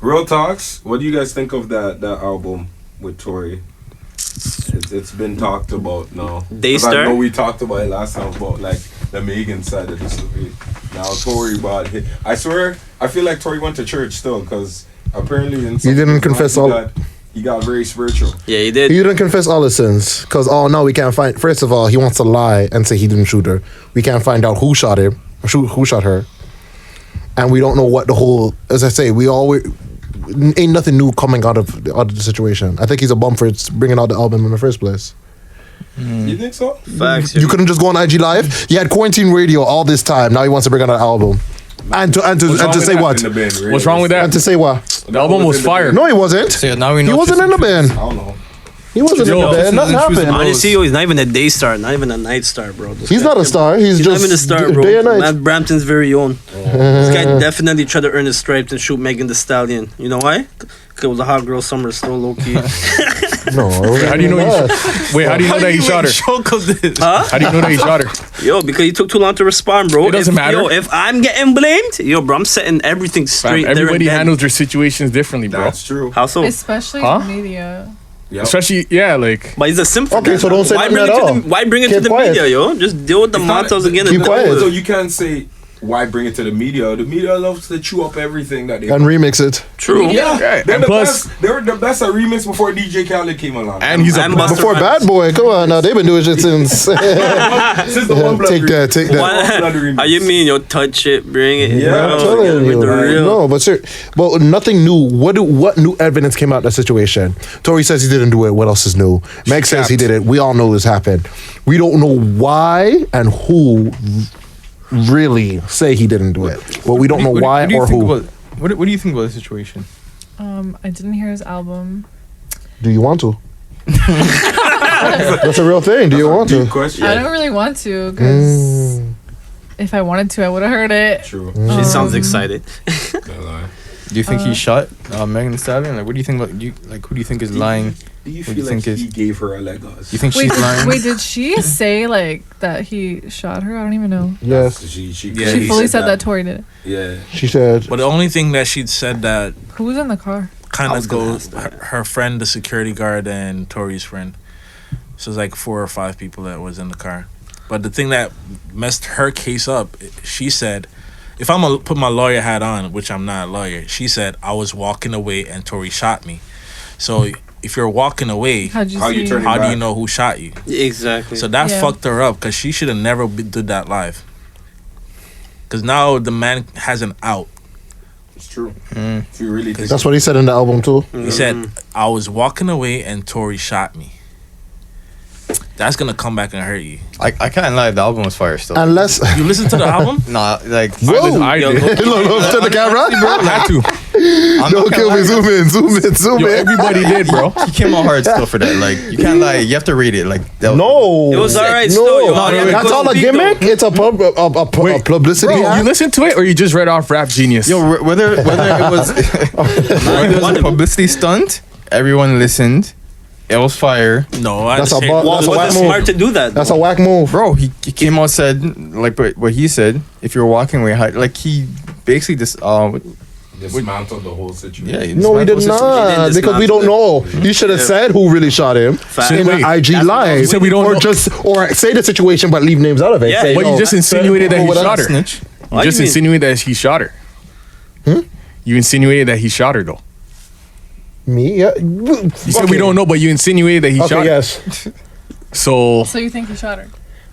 Real talks. What do you guys think of that album with Tory? It's been talked about now. Daystar? I know we talked about it last time about like the Megan side of the story. Now Tory bought hit. I swear, I feel like Tory went to church still because apparently he didn't confess all. He got very spiritual. Yeah, he did. He didn't confess all his sins because no, we can't find. First of all, he wants to lie and say he didn't shoot her. We can't find out who shot him, who shot her, and we don't know what the whole. As I say, we always. Ain't nothing new coming out of the situation. I think he's a bum for bringing out the album in the first place. You think so? Facts. You couldn't just go on IG Live. He had quarantine radio all this time. Now he wants to bring out an album. And to say what? What's wrong with that? And to say what? The album was fire. No, he wasn't. So now we know he wasn't in the bin. I don't know. He wasn't in the bin. Nothing happened. Honestly, he's not even a day star, not even a night star, bro. He's not a star. He's just not even a star, bro. day and night. Matt Brampton's very own. This guy definitely tried to earn his stripes and shoot Megan Thee Stallion. You know why? Because it was a hot girl summer, still low key. No. How do you know how do you know that he shot her? Huh? How do you know that he shot her? Yo, because he took too long to respond, bro. It doesn't matter. Yo, if I'm getting blamed, bro, I'm setting everything straight. Everybody handles their situations differently, bro. That's true. How so? Especially in media. Yep. Especially, like. But he's a simp. Okay, so don't say nothing at all. Why bring it to the media, yo? Just deal with the montos again. Keep quiet. So you can't say why bring it to the media. The media loves to chew up everything that they and remix it. True. Yeah. Okay. They're And the plus, best. They were the best at remix before DJ Khaled came along. and he's a Before Bad Boy, come on now, they've been doing shit since. Since the One Blood Take that. How you mean, yo? Touch it, bring it. Yeah, I'm telling you, the real. no, but nothing new. What new evidence came out of the situation? Tory says he didn't do it. What else is new? Meg says he did it. We all know this happened. We don't know why and who really say he didn't do it, but we don't know why or who. What do you think about the situation? I didn't hear his album. Do you want to? That's a real thing. Do you want to? Question. I don't really want to because if I wanted to, I would have heard it. True. She sounds excited. Do you think he shot Megan Thee Stallion? Like, what do you think about who do you think is lying? Do you What do feel you like think he gave her a leg up? You think she's lying? Wait, did she say like that he shot her? I don't even know. Yes, She She fully said that Tory did it. Yeah. she said. But the only thing that she'd said that Who was in the car? kind of goes her friend, the security guard, and Tory's friend. So it's like 4 or 5 people that was in the car. But the thing that messed her case up, she said, if I'm gonna put my lawyer hat on, which I'm not a lawyer, she said I was walking away and Tory shot me. So if you're walking away, How do you know who shot you? Exactly. So that fucked her up because she should have never did that live. Because now the man has an out. It's true. If you really think That's what he said in the album too. He said, I was walking away and Tory shot me. That's gonna come back and hurt you. I can't lie, the album was fire still. Unless You listen to the album? Nah, like whoa, I did. look to the camera. Had to. Don't kill me. Zoom in. Yo, everybody did, bro. he came out hard still for that. Like you can't lie, you have to rate it. Like that No, It was alright No, still, yo. that's all a gimmick. It's a publicity. Bro, you listened to it or you just read off Rap Genius? Yo, whether it was whether it was a publicity stunt, everyone listened. It was fire. No, That's a Was whack it move. smart to do that? That's a whack move. Bro, he came out said like what he said. If you're walking away, like he basically just dismantled the whole situation. yeah. No, he did not, because we don't know. He should have said who really shot him in an IG live, You said we don't or know. or say the situation but leave names out of it. Yeah, Say, But you just insinuated that he shot her. Snitch. You just insinuated that he shot her. You insinuated that he shot her though. Me? Yeah. You said we don't know, but you insinuated that he shot her. Okay, yes. So So you think he shot her?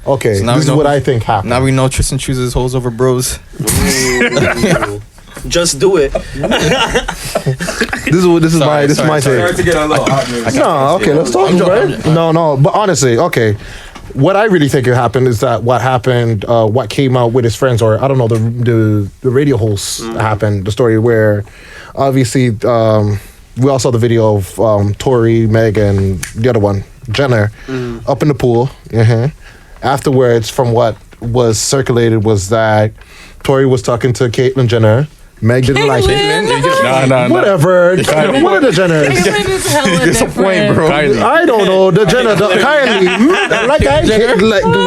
Okay, So now this we is know- what I think happened. Now we know Tristan chooses hoes over bros. Just do it. This is my Sorry take. to get a little hot news. No, okay, let's talk about it. No, but honestly, okay. What I really think it happened is that what came out with his friends, or I don't know, the radio hosts happened. The story where, obviously, we all saw the video of Tory, Meg, and the other one, Jenner, up in the pool. Afterwards, from what was circulated, was that Tory was talking to Caitlyn Jenner. Meg didn't like it. no. Whatever. One of the Jenners. Caitlyn is hella different. bro. I don't know. The Jenner, Kylie.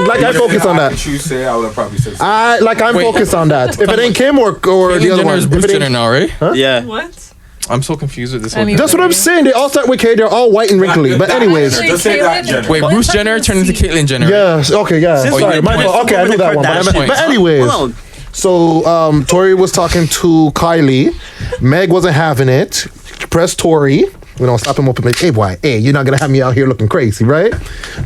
Like I focus on that. You say I would have probably said something. I'm focused on that. If it ain't Kim or the other one. Jenner's Bruce Jenner now, right? Yeah. What? I'm so confused with this whole Anyway. thing. That's what I'm saying. They all start with K. They're all white and wrinkly. But anyways. Actually, Just say that, Caitlyn- Jenner. Wait, Bruce Jenner turned into Caitlyn Jenner. Yes. Okay. Yeah. Since Sorry. when My did fault. Okay, I knew that one. Kardashians- But anyways. Hold on. So Tory was talking to Kylie. Meg wasn't having it. Pressed Tory. You know, slap him up and like, hey boy, hey, you're not gonna have me out here looking crazy, right?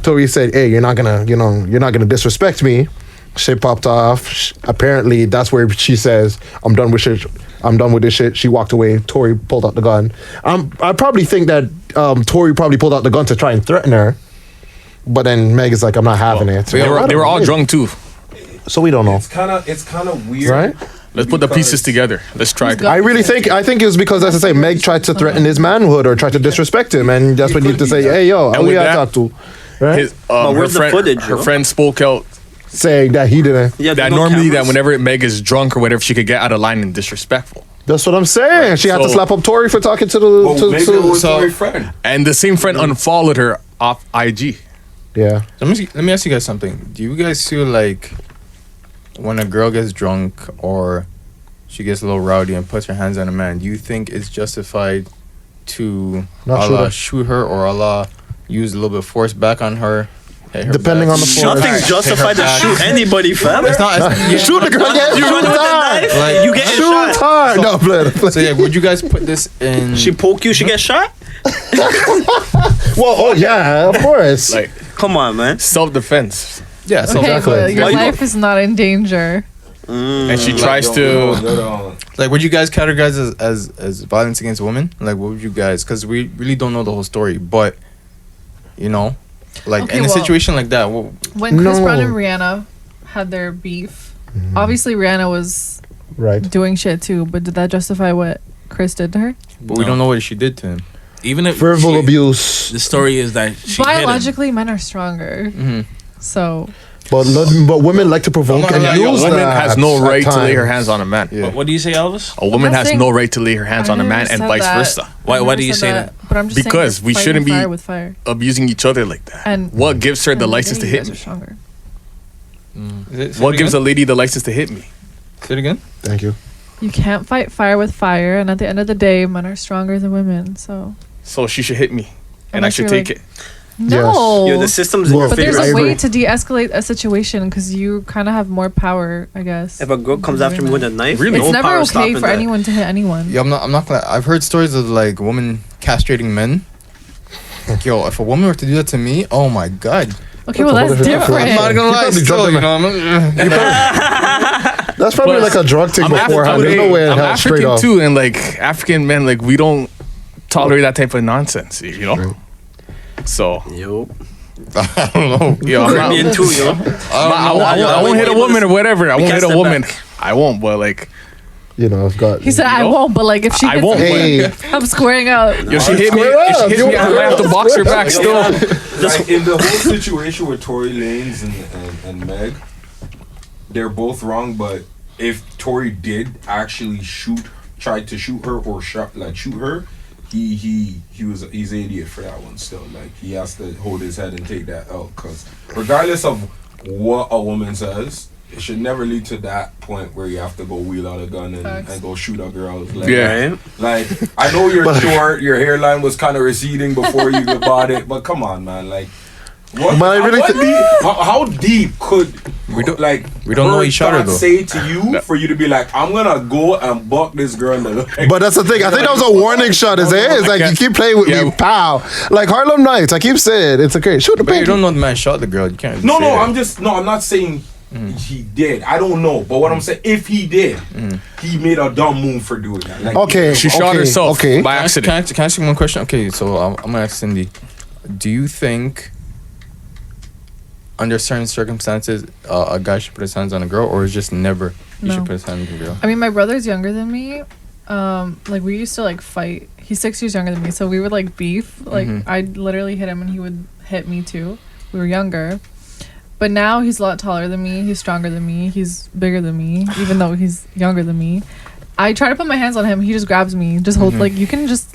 Tory said, hey, you're not gonna disrespect me. Shit popped off. Apparently, that's where she says, I'm done with shit. I'm done with this shit. She walked away. Tory pulled out the gun. I probably think that Tory probably pulled out the gun to try and threaten her. But then Meg is like, I'm not having it. They were all drunk too. So we don't know. It's kind of weird. Right? Let's put the pieces together. Let's try it. I think it was because, as I say, Meg tried to threaten his manhood or tried to disrespect him, and that's what he had to say, hey, yo, who with you that- talk to? Right? His, But her where's the friend, footage, her yo? friend spoke out Saying that he didn't. Yeah, that there's no normally cameras. that whenever Meg is drunk or whatever, she could get out of line and disrespectful. That's what I'm saying. She had to So- slap up Tory for talking to the. Well, maybe it was so- Tory's friend. And the same friend unfollowed her off IG. Yeah. Let me ask you guys something. Do you guys feel like when a girl gets drunk or she gets a little rowdy and puts her hands on a man, do you think it's justified to Not shoot her. shoot her or use a little bit of force back on her? hit her Depending back? on the force. Nothing's justified to shoot anybody, fam. It's not. You shoot the girl, yeah, You shoot run with a hard. knife, Like, you get Shoot shot. hard. No, blood. So yeah, would you guys put this in? She poke you, she get shot. Well, oh yeah, of course. Like Come on, man. self-defense. yeah. So Okay, Exactly. but your Why you- life is not in danger. And she Like, tries don't- to don't- like, would you guys categorize as violence against women? Like, what would you guys? Because we really don't know the whole story, but you know, like Okay, in a well- situation like that, what, When Chris No. Brown and Rihanna had their beef, obviously Rihanna was Right. doing shit too, but did that justify what Chris did to her? but we No. don't know what she did to him. Even if Verbal she- abuse. the story is that she hit him. Biologically, men are stronger. Mm-hmm. So But women like to provoke I'm and not- a use woman that has no at right to lay her times. hands on a man. Yeah. What do you say, Elvis? A woman I'm not has saying- no right to lay her hands on a man and vice versa. Why do you say that? But I'm just Because saying we you're shouldn't fighting be- fire with fire. Abusing each other like that. And What gives her the and license to you hit guys are me? stronger. What gives a lady the license to hit me? Say it again. Thank you. You can't fight fire with fire, and at the end of the day, men are stronger than women. So So she should hit me, and I Unless should you're take like- it. no. Yo, the system's in Well, your But there's favor. I a way agree. to de-escalate a situation because you kind of have more power, I guess. If a girl comes after me with a knife, Really? It's no never power okay stopping for that. anyone to hit anyone. Yeah, I'm not gonna. I've heard stories of like women castrating men. Like, yo, if a woman were to do that to me, oh my god. Okay, well What that's if it's different. I'm not gonna You lie, probably still, drugged you them. know, That's probably Plus, like a drug thing beforehand. There's no way in I'm hell straight African up. too, and like African men, like we don't tolerate that type of nonsense, you know. True. So, Yo, I don't know. yo, I'm not- Caribbean too, yo. I won't hit a woman or whatever. I won't hit a step woman. back. I won't, but like, You know, I've got. He said, You "I know? won't," but like if she I hits won't. Hey, I'm squaring out. Yo, she hit me. Square If up, she hits yo, me, I might have to box her back still. Like in the whole situation with Tory Lanez and Meg, they're both wrong. But if Tory did actually tried to shoot her or shoot her, he's an idiot for that one. Still, like he has to hold his head and take that out. Cause regardless of what a woman says, it should never lead to that point where you have to go wheel out a gun and go shoot a girl. Like, Yeah. like I know you're short, your hairline was kind of receding before you bought it, but come on, man, like. What, But I really how deep could We don't- like we don't know her each other, thoughts though. say to you for you to be like, I'm gonna go and buck this girl in the leg. but that's the thing. I think that was a warning shot. Is it? It's like you keep playing with me, Yeah. pow. Like Harlem Nights. I keep saying it's okay. Shoot the But you pinky. don't know the man shot the girl. You can't. no, say no, that. I'm not saying he did. I don't know, but what I'm saying, if he did, he made a dumb move for doing that. Like, Okay, She shot okay, herself Okay. by Can I accident. ask you one question? Okay, so I'm gonna ask Cindy. Do you think, under certain circumstances, a guy should put his hands on a girl, or is just never he No. should put his hands on a girl? I mean, my brother's younger than me. Like we used to like fight. He's 6 years younger than me, so we would like beef. Like I'd literally hit him, and he would hit me too. We were younger, but now he's a lot taller than me. He's stronger than me. He's bigger than me, even though he's younger than me. I try to put my hands on him. He just grabs me. Just hold. Like you can just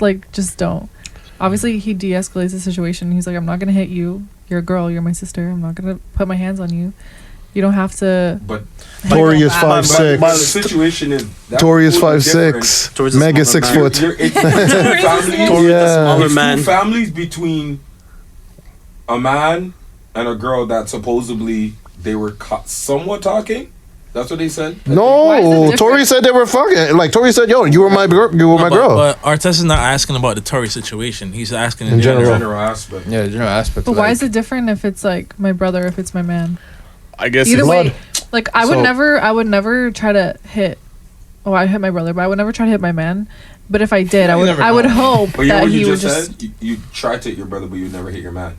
don't. Obviously, he de-escalates the situation. He's like, I'm not gonna hit you. You're a girl. You're my sister. I'm not gonna put my hands on you. You don't have to. But Tory is back. 5'6". the situation is that Tory is totally 5'6". Tory's a Meg is smaller 6 man. foot. It's two families. Tory's a smaller It's man. two families between a man and a girl that supposedly they were somewhat talking. That's what they said. Why is it No, different? Tory said they were fucking. Like Tory said, "Yo, you were my girl. You were my girl." But Arteta's not asking about the Tory situation. He's asking in In general. general. General aspect. Yeah, general aspect. But why is it different if it's like my brother, if it's my man? I guess Either it's way, like I would So- never try to hit. Oh, I hit my brother, but I would never try to hit my man. But if I did, You never I would know. hope But you know that what he you would just just. said? You tried to hit your brother, but you never hit your man.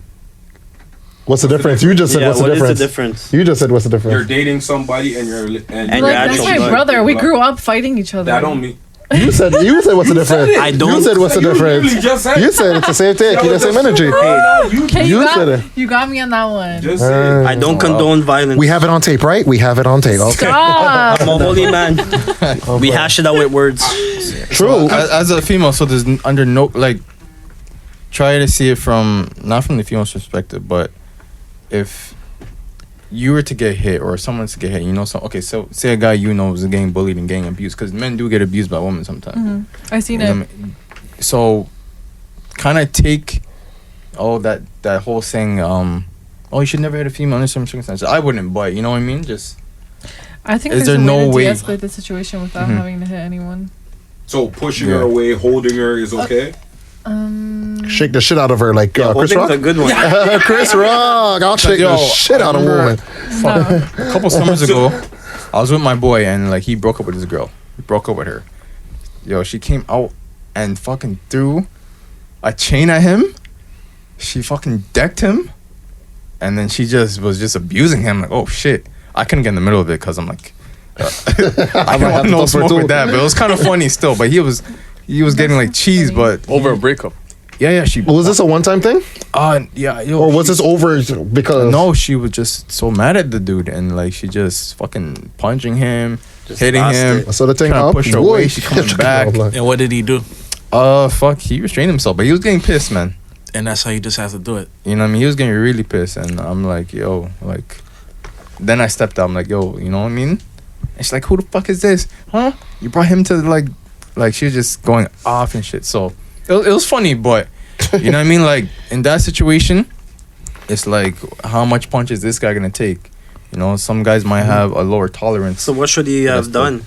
What's the difference? You just said Yeah, what's the what is the difference? difference? You just said what's the You're difference? dating somebody and you're And Like, your that's actual my blood. brother. We grew up fighting each other. That don't mean. You said what's the difference? I don't- You said what's the You difference? literally just said. You said it's the same thing. Keep the same energy. Okay, You you said it. you got me on that one. Just say. I don't condone violence. We have it on tape, right? We have it on tape. Okay. Stop. I'm a holy man. We hash it out with words. True. As a female, so there's under no like. Try to see it from not from the female's perspective, but if you were to get hit or someone's to get hit, you know, so say a guy you know is getting bullied and getting abused, because men do get abused by women sometimes. I seen You know it. what I mean? So, kind of take, that whole saying, you should never hit a female in certain circumstances. I wouldn't, but you know what I mean. Just I think Is there's there a no way way- to de-escalate the situation without Mhm. having to hit anyone. So pushing Yeah. her away, holding her is okay. Shake the shit out of her like Chris Holding's Rock. a good one. Chris Rock. I'll shake Yo, the shit out of a woman. No. a couple summers ago, I was with my boy and like he broke up with his girl. He broke up with her. Yo, she came out and fucking threw a chain at him. She fucking decked him, and then she was just abusing him. Like, oh shit, I couldn't get in the middle of it because I'm like, I don't want no to smoke too. with that. But it was kind of funny still. But he was getting like cheese. funny. But over a breakup. yeah, she. Was this a one-time thing, Yeah, yo. or was she- this over because? No, she was just so mad at the dude, and like she just fucking punching him, Just hitting lost him. it. So the thing Trying to up. push her away, she coming back. And what did he do? Fuck, he restrained himself, but he was getting pissed, man. And that's how you just have to do it. You know what I mean? He was getting really pissed, and I'm like, yo, like. Then I stepped out. I'm like, yo, you know what I mean? And she's like, who the fuck is this? Huh? You brought him to like she was just going off and shit. So it was funny, but you know what I mean? Like in that situation, it's like how much punch is this guy gonna take? You know, some guys might have a lower tolerance. So what should he have done?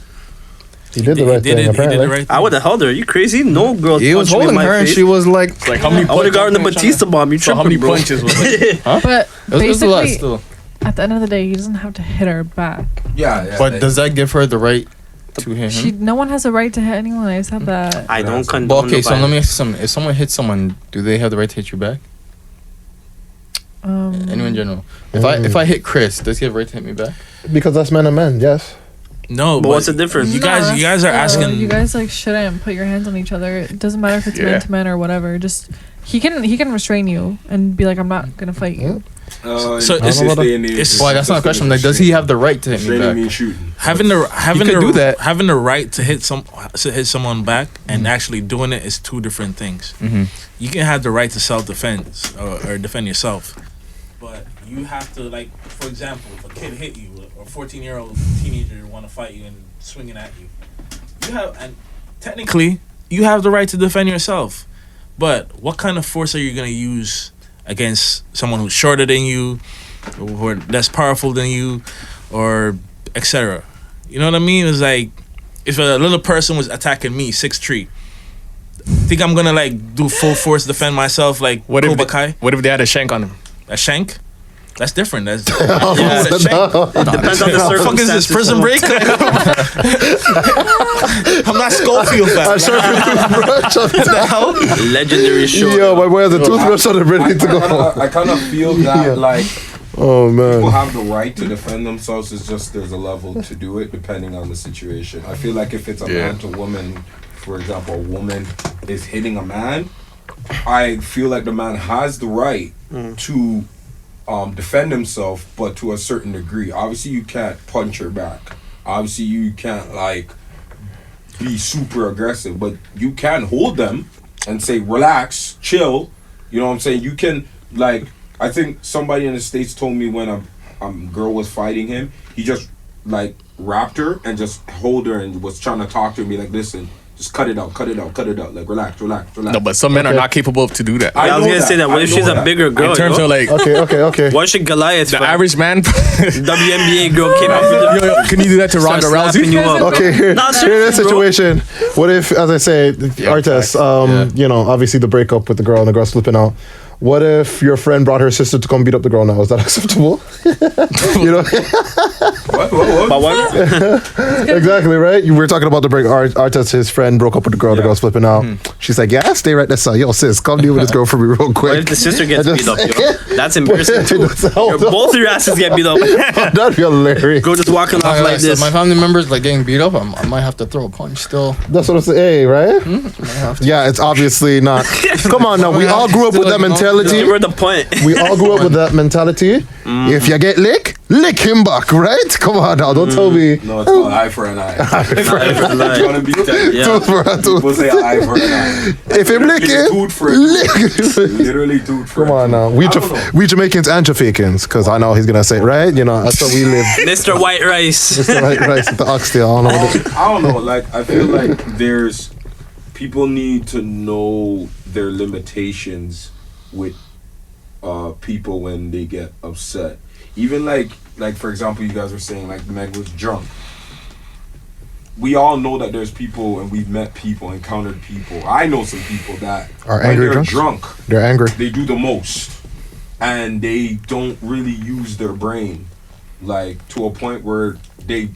He did the right thing. He did Apparently. the right thing. I would have held her. Are you crazy? No girl He was punched me in holding my her, and face. she was like, It's like how many I would have gotten the Batista bomb. You So how tripping, many bro? punches was it? But it was a lot basically, still. at the end of the day, he doesn't have to hit her back. Yeah. But does that give her the right to hit him? No one has a right to hit anyone. I said that. I don't But condone But okay, the so let me violence. ask you something. If someone hits someone, do they have the right to hit you back? Anyone in general. If I hit Chris, does he have the right to hit me back? Because that's men and men. Yes. No, But what's the difference? You guys are asking. You guys like shouldn't put your hands on each other. It doesn't matter if it's Yeah. man to man or whatever. Just he can restrain you and be like, I'm not gonna fight you. So in it's- this day and age, it's- it's Well, that's not a question. Like, does he have the right to hit me restraining back? means shooting. having could do that. having the right to hit someone back and actually doing it is two different things. Mm-hmm. You can have the right to self defense or defend yourself, but you have to, like, for example, if a kid hit you or a 14-year-old teenager want to fight you and swinging at you, technically you have the right to defend yourself. But what kind of force are you gonna use against someone who's shorter than you, or who are less powerful than you, or etc.? You know what I mean? It's like if a little person was attacking me, 6'3", think I'm gonna like do full force defend myself like What if Cobra Kai? what if they had a shank on him? A shank? That's different. That's Yeah, a shank. depends on the What the fuck is this, circumstances. prison break? I'm not Schofield, fam. What the hell? Legendary show. Yo, my boy has a toothbrush on it ready to go. I kind of feel that Yeah. like Oh people man. have the right to defend themselves. It's just there's a level to do it depending on the situation. I feel like if it's a man to woman, for example, a woman is hitting a man, I feel like the man has the right to defend himself, but to a certain degree. Obviously, you can't punch her back. Obviously, you can't like be super aggressive, but you can hold them and say, relax, chill. You know what I'm saying? You can, like, I think somebody in the States told me when girl was fighting him, he just like wrapped her and just hold her and was trying to talk to her and be like, listen, just cut it out, like relax. No, but some men are not capable to do that. I was gonna say that. What if she's a bigger girl? In terms of like Okay. Why should Goliath? the average man. WNBA girl came out with Yo, can you do that to Ronda Start slapping Rousey? you up. Okay, here's the seriously, bro. situation. What if, as I say, Artest, you know, obviously the breakup with the girl and the girl slipping out. What if your friend brought her sister to come beat up the girl now? Is that acceptable? You know? What? Exactly, right? You were talking about the break. Artest, his friend broke up with the girl. The girl's flipping out. She's like, yeah, stay right there, son. Yo, sis, come deal with this girl for me real What quick. if the sister gets beat up, yo? That's embarrassing too. Both of your asses get beat up. That'd be hilarious. Go just walking off like this. My family members like getting beat up. I might have to throw a punch still. That's what I'm saying, hey, right? Yeah, it's obviously not. Come on now, we all grew up with that mentality. You were the point. We all grew up with that mentality. If you get lick him back, right? Come on now, don't tell me. No, it's called eye for an eye. Eye for an eye. You wanna be technical? Yeah. Tooth for a tooth. People say eye for an eye. If him lick it, Tooth for a lick tooth. it. Literally tooth for Come on now, I don't know. we Jamaicans and Jamaicans, because I know he's gonna say it, right? You know, that's how we live. Mr. White Rice. Mr. Right, with the oxtail. I don't know what it is. I don't know. Like, I feel like there's people need to know their limitations with people when they get upset. Even like for example, you guys were saying like Meg was drunk. We all know that there's people, and we've met people, encountered people. I know some people that Are when angry they're drunks? drunk, They're angry. they do the most, and they don't really use their brain, like to a point where they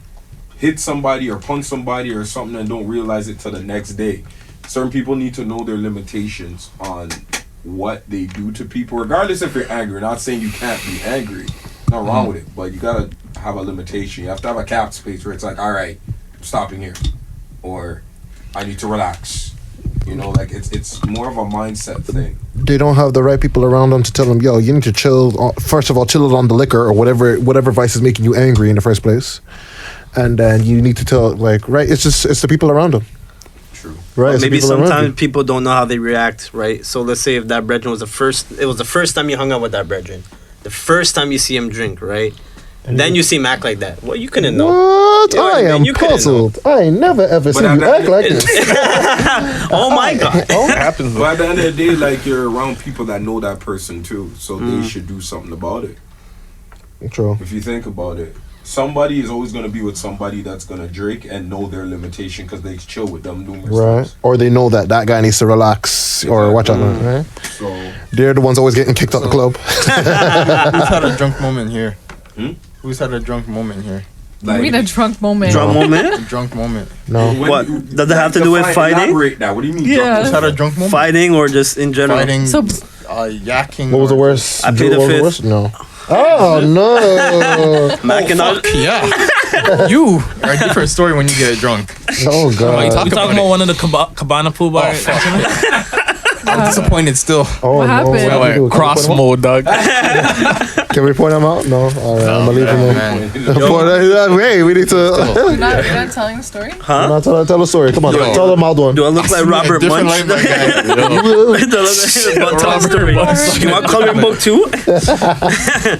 hit somebody or punch somebody or something and don't realize it till the next day. Certain people need to know their limitations on what they do to people, regardless if you're angry. Not saying you can't be angry, nothing wrong with it, but you gotta have a limitation. You have to have a cap space where it's like, all right, I'm stopping here, or I need to relax. You know, like it's more of a mindset thing. They don't have the right people around them to tell them, yo, you need to chill. First of all, chill it on the liquor or whatever vice is making you angry in the first place. And then you need to tell, like, right, it's the people around them. True. Right. it's the Maybe people around sometimes you. people don't know how they react, right? So let's say if that brethren was the first time you hung out with that brethren, the first time you see him drink, right? And then you see him act like that. Well, you couldn't know. What? You know what I I mean? am You couldn't puzzled. I ain't never ever seen at you the act end- like this. Oh my God. It happens. But at the end of the day, like, you're around people that know that person too, so they should do something about it. True. If you think about it, somebody is always going to be with somebody that's going to drink and know their limitation because they chill with them numerous Right. times. Or they know that guy needs to relax or watch out. Right? So They're the ones always getting kicked out the club. Who's had a drunk moment here? Hmm? Who's had a drunk moment here? I mean, a drunk moment. Drunk moment? A drunk moment. No. when What? you- Does it have to do with define- fighting? Elaborate that. What do you mean? Yeah. Who's had a drunk moment? Fighting or just in general? Fighting. So- Yakking. What was the or- worst? I plead the what was fifth. worst? No. Oh, no. Mac and all. Yeah. You are a different story when you get drunk. Oh, Why you God. talk We talking about about it? one of the Cabana pool bar. I'm disappointed still. Oh, What happened? No. Wait, Can we cross point mode, dog. Can we point them out? No. All right, I'm going to leave them there. Man. Hey, we need to. You're not telling the story? Huh? No, tell a story. Come on, tell them out one. Do I look like Robert Different Munch? life, my guy. Do I look like Tell a story. You want coloring book too?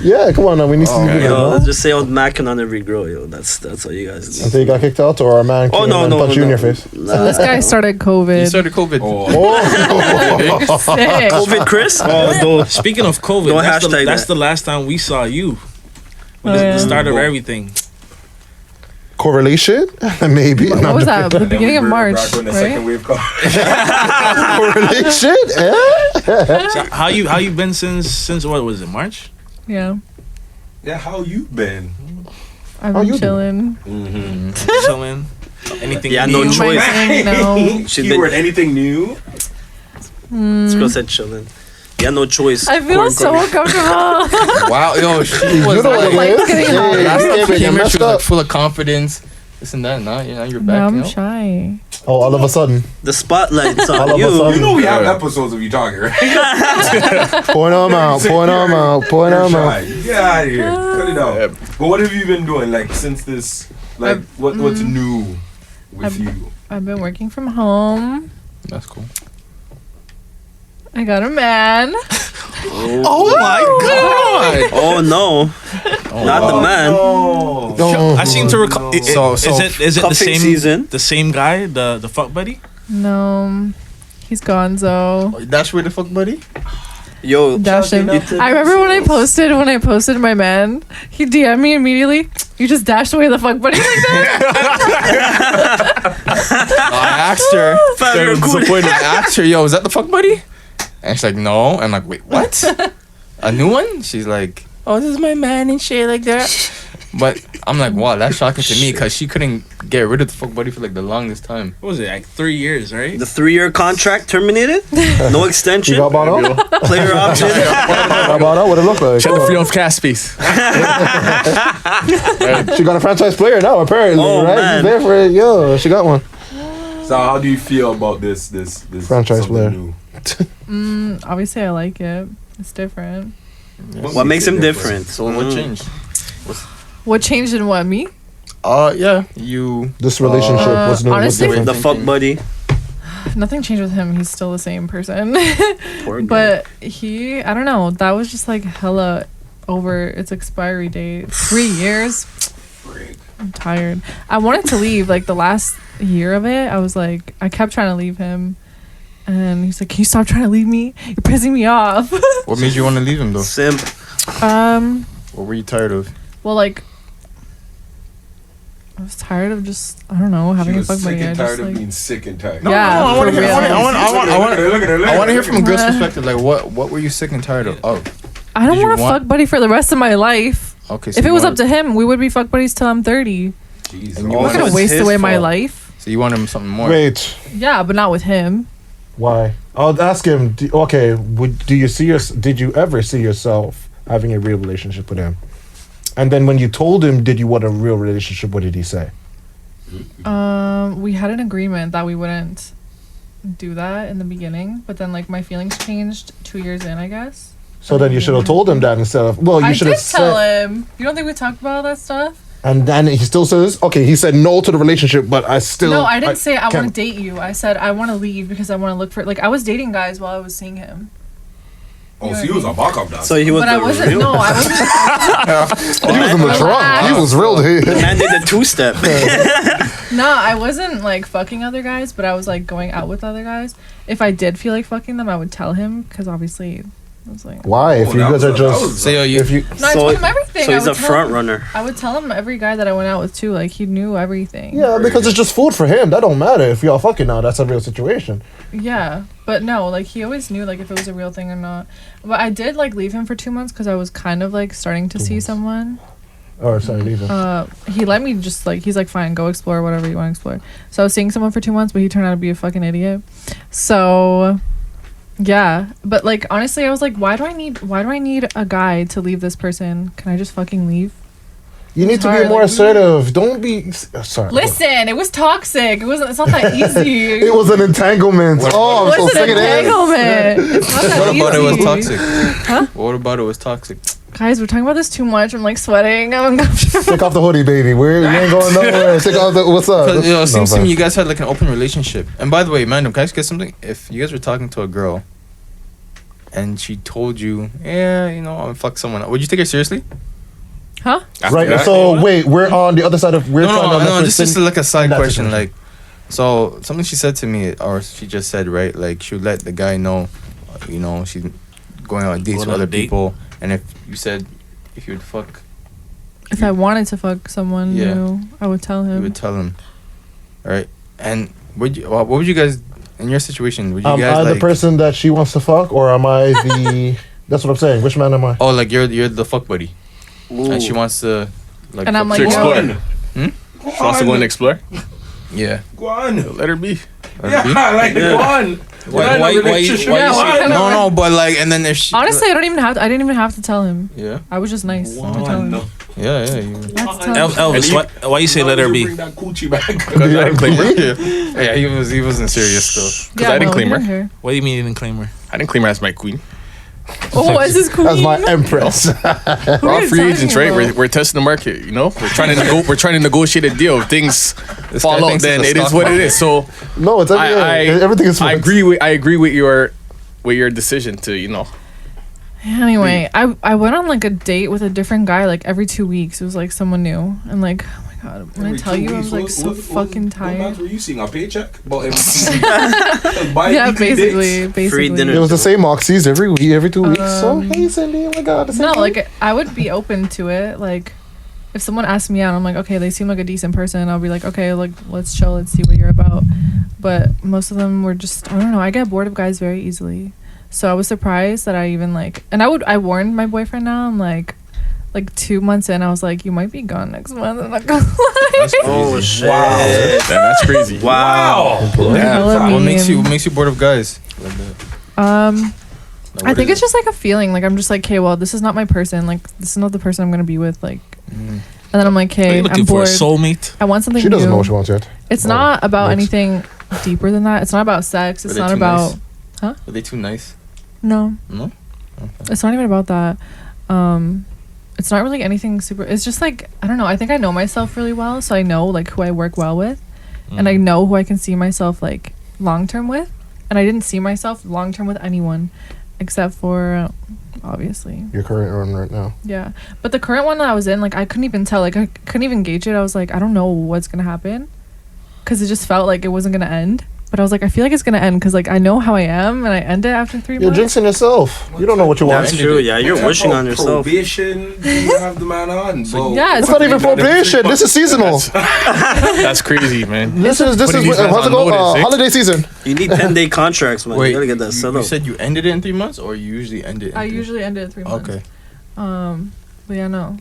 Yeah, come on now. We need to. Yo, just say old macking on every girl, yo. That's all you guys do. Until you got kicked out, or a man Oh, came and punched you in your face. So this guy started COVID. You started COVID. Oh, Sick. COVID Chris? Oh, no. Speaking of COVID, Don't that's, hashtag that's that. the last time we saw you. When Oh, it's yeah. the start of everything. correlation? Maybe. What No, was that? The Then we beginning of were March, back when the second right? wave come. correlation? So how you been since what was it, March? Yeah. Yeah, how you been? I've How you been chilling. Chilling. Anything Yeah, new? no Doing my choice. thing, you know. She's Keyword, been. anything new? This girl said chilling. Yeah, no choice. I feel so uncomfortable. Wow, yo, she You was know what like, it like is? getting hot. Hey, last you time came she in, you came here, messed she was like up. full of confidence. This and that. Now you're back. Now you I'm know? shy. Oh, all of a sudden. The spotlight's All on of a you. sudden. You know we have episodes of you talking, right? Point them out. Point them out. Point You're them shy. out. Get out of here. Cut it out. But what have you been doing, like, since this? Like, what's new with you? I've been working from home. That's cool. I got a man. Oh my god! Oh no, not the man. Oh. I seem to recall. So Is it the cuffing same season? The same guy, the fuck buddy? No, he's gonzo. That's where the fuck, buddy. Yo, Dash him. you did I remember when I posted my man, he DM'd me immediately. You just dashed away the fuck buddy like that. I asked her. Fam, I asked her, yo, is that the fuck buddy? And she's like, no. I'm like, wait, what? A new one? She's like, oh, this is my man and shit like that. But I'm like, wow, that's shocking to me because she couldn't get rid of the fuck buddy for like the longest time. What was it, like 3 years, right? The 3-year contract terminated? No extension? You got bought out? Player option? Got bought out? What it look like? Check the free off cast space. She got a franchise player now, apparently, Oh, right? man. She's there for it. Yo, she got one. So how do you feel about this Franchise something player. new? Obviously, I like it. It's different. What makes him different? So what changed? What changed in what, me? Yeah, you. This relationship was new. honestly- What's The different? fuck buddy. Nothing changed with him. He's still the same person. Poor guy. But I don't know. That was just like hella over its expiry date. 3 years. I'm tired. I wanted to leave. Like the last year of it, I was like, I kept trying to leave him. And he's like, can you stop trying to leave me? You're pissing me off. What made you want to leave him though? Simp. What were you tired of? Well, like, I was tired of just, I don't know, having She a was fuck sick buddy. I and just tired of like, being sick and tired. Yeah, I want to for hear. real. I want to hear from a girl's Uh. perspective. Like, what were you sick and tired of? Oh, I don't Did you want a want- fuck buddy for the rest of my life. okay. So If you it was up wanted- to him, we would be fuck buddies till I'm 30. Jesus. And you I'm not wanted- gonna it's waste his away my fault. life. So you wanted him something more. Wait, Yeah, but not with him. why? I'll ask him. Did you ever see yourself having a real relationship with him? And then when you told him, did you want a real relationship? What did he say? We had an agreement that we wouldn't do that in the beginning, but then like my feelings changed 2 years in, I guess. So then you should have told him that instead of. Well, you I should did have tell said. him. You don't think we talked about all that stuff? And then he still says, okay, he said no to the relationship, but I still. No, I didn't say I want to can't- date you. I said I want to leave because I want to look for. Like I was dating guys while I was seeing him. Oh, so he was a backup dancer. So he was But I the wasn't. real. No, I wasn't. He was in the trunk. He was real. The man did the 2-step. No, I wasn't like fucking other guys, but I was like going out with other guys. If I did feel like fucking them, I would tell him because obviously I was like. Why? If Oh, you that guys was are a- that just. was So yo, If you. No, I told him everything. So he's I a would tell front him- runner. I would tell him every guy that I went out with too. Like he knew everything. Yeah, because it's just food for him. That don't matter if y'all fucking now. That's a real situation. Yeah, but no, like he always knew like if it was a real thing or not. But I did like leave him for 2 months because I was kind of like starting to see someone. Or sorry, leave him. He let me just like he's like fine, go explore whatever you want to explore. So I was seeing someone for 2 months, but he turned out to be a fucking idiot. So yeah, but like honestly, I was like, why do I need a guy to leave this person? Can I just fucking leave? You need to be hard, more like, assertive. Don't be. Sorry. Listen, it was toxic. It's not that easy. It was an entanglement. Oh, I'm so What's sick an of this. entanglement? It's not that what about it was easy. toxic? Huh? What about it was toxic? Guys, we're talking about this too much. I'm like sweating. I'm uncomfortable. Take off the hoodie, baby. We ain't going nowhere. Take off the. What's up? Because it seems to fine. me you guys had like an open relationship. And by the way, man, can I just get something? If you guys were talking to a girl and she told you, yeah, you know, I'll fuck someone, would you take her seriously? Huh? Right. So wait, we're on the other side of. We're trying to. No. This is like a side that question. situation. Like, so something she said to me, or she just said, right? Like, she would let the guy know, you know, she's going on dates Going with on a other date? people, and if you said if you would fuck, If I wanted to fuck someone Yeah. new, I would tell you him. would tell him, right? And what would you guys in your situation? Would you Am guys I like? the person that she wants to fuck, or am I the? That's what I'm saying. Which man am I? Oh, like you're the fuck buddy, and she wants to. Like, And I'm fuck like, you. To explore. yo. She wants to go and explore. Yeah. Go on. Let her be. Yeah, like go on. Why you say- No, but like, and then if she. Honestly, I didn't even have to tell him. Yeah. I was just nice to tell him. Yeah. I had to tell him. Elvis, why you say let her be? Bring that coochie back. Because I didn't claim her. Yeah, he wasn't serious though. Because I didn't claim he her. didn't care. What do you mean you didn't claim her? I didn't claim her as my queen. Oh, as his queen. That's my empress. Who We're are all you free talking agents, right? about? We're testing the market. You know, we're trying to negotiate a deal. If things This fall guy out, thinks then it's a it is stock what it market. is. So No, it's everything is. I agree with your decision to Anyway, I went on like a date with a different guy like every 2 weeks. It was like someone new, and like, oh my god, when I tell you, I was like so fucking tired. What were you seeing a paycheck? But Yeah, basically. Free dinner. It was the same Moxies every week, every 2 weeks. So hey, Cindy, oh my god. No, like I would be open to it. Like, if someone asked me out, I'm like, okay, they seem like a decent person. I'll be like, okay, like let's chill, let's see what you're about. But most of them were just, I don't know. I get bored of guys very easily. So I was surprised that I even like, and I warned my boyfriend now. I'm like 2 months in, I was like, you might be gone next month. I'm not gonna lie. Oh shit! Wow. That's crazy. Wow. Hella What makes mean. you bored of guys? I think it's just like a feeling. Like I'm just like, okay, well, this is not my person. Like this is not the person I'm gonna be with. Like, and then I'm like, Are hey, you looking I'm for a bored. soulmate? I want something She doesn't new. know what she wants yet. It's not about next. anything deeper than that. It's not about sex. It's Are they not too about nice? Are they too nice? no. No? It's not even about that. It's not really anything super. It's just like, I don't know. I think I know myself really well, so I know like who I work well with, and I know who I can see myself like long term with. And I didn't see myself long term with anyone, except for obviously. Your current one right now. Yeah, but the current one that I was in, like I couldn't even tell. Like I couldn't even gauge it. I was like, I don't know what's gonna happen, because it just felt like it wasn't gonna end. But I was like, I feel like it's gonna end because like I know how I am, and I end it after 3 You're months. jinxing yourself. You don't know what you want. That's true. Yeah, you're wishing on yourself. Probation, you have the man on. So Yeah, It's not even probation. This is seasonal. That's crazy, man. This is Putting these guys how's it on go? notice, eh? Holiday season. You need 10-day contracts, man. Wait, you gotta get that set you up. said you ended it in 3 months, or you usually end it in I 3? usually end it at 3 months. Okay. But yeah, no.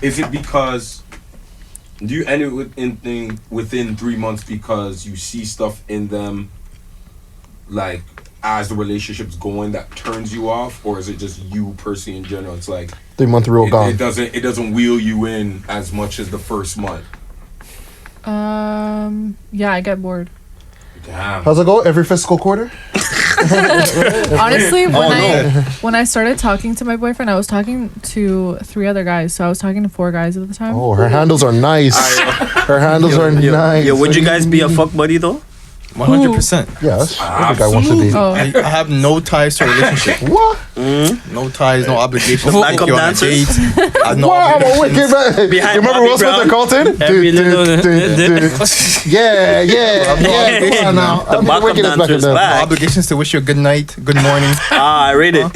Is it because do you end it within 3 months because you see stuff in them, like as the relationship's going, that turns you off, or is it just you personally in general? It's like 3 month rule gone. it doesn't wheel you in as much as the first month. Yeah, I get bored. Damn. How's it go? Every fiscal quarter? Honestly, when I started talking to my boyfriend, I was talking to 3 other guys. So I was talking to 4 guys at the time. Oh, her handles are nice. Her handles are nice. Yo, would you guys be a fuck buddy though? 100%. Yes. Every guy wants to be. Oh. I have no ties to a relationship. What? No ties, no obligations. The to take backup you on a dancers? date. I have no Wow, I'm a obligations. wicked man. Behind You remember Bobby Will Smith Brown? and Carlton? Every little- Yeah. Come on now. The I'm the backup wickedest back in dancers there. back. No obligations to wish you a good night, good morning. I rate it. No, Good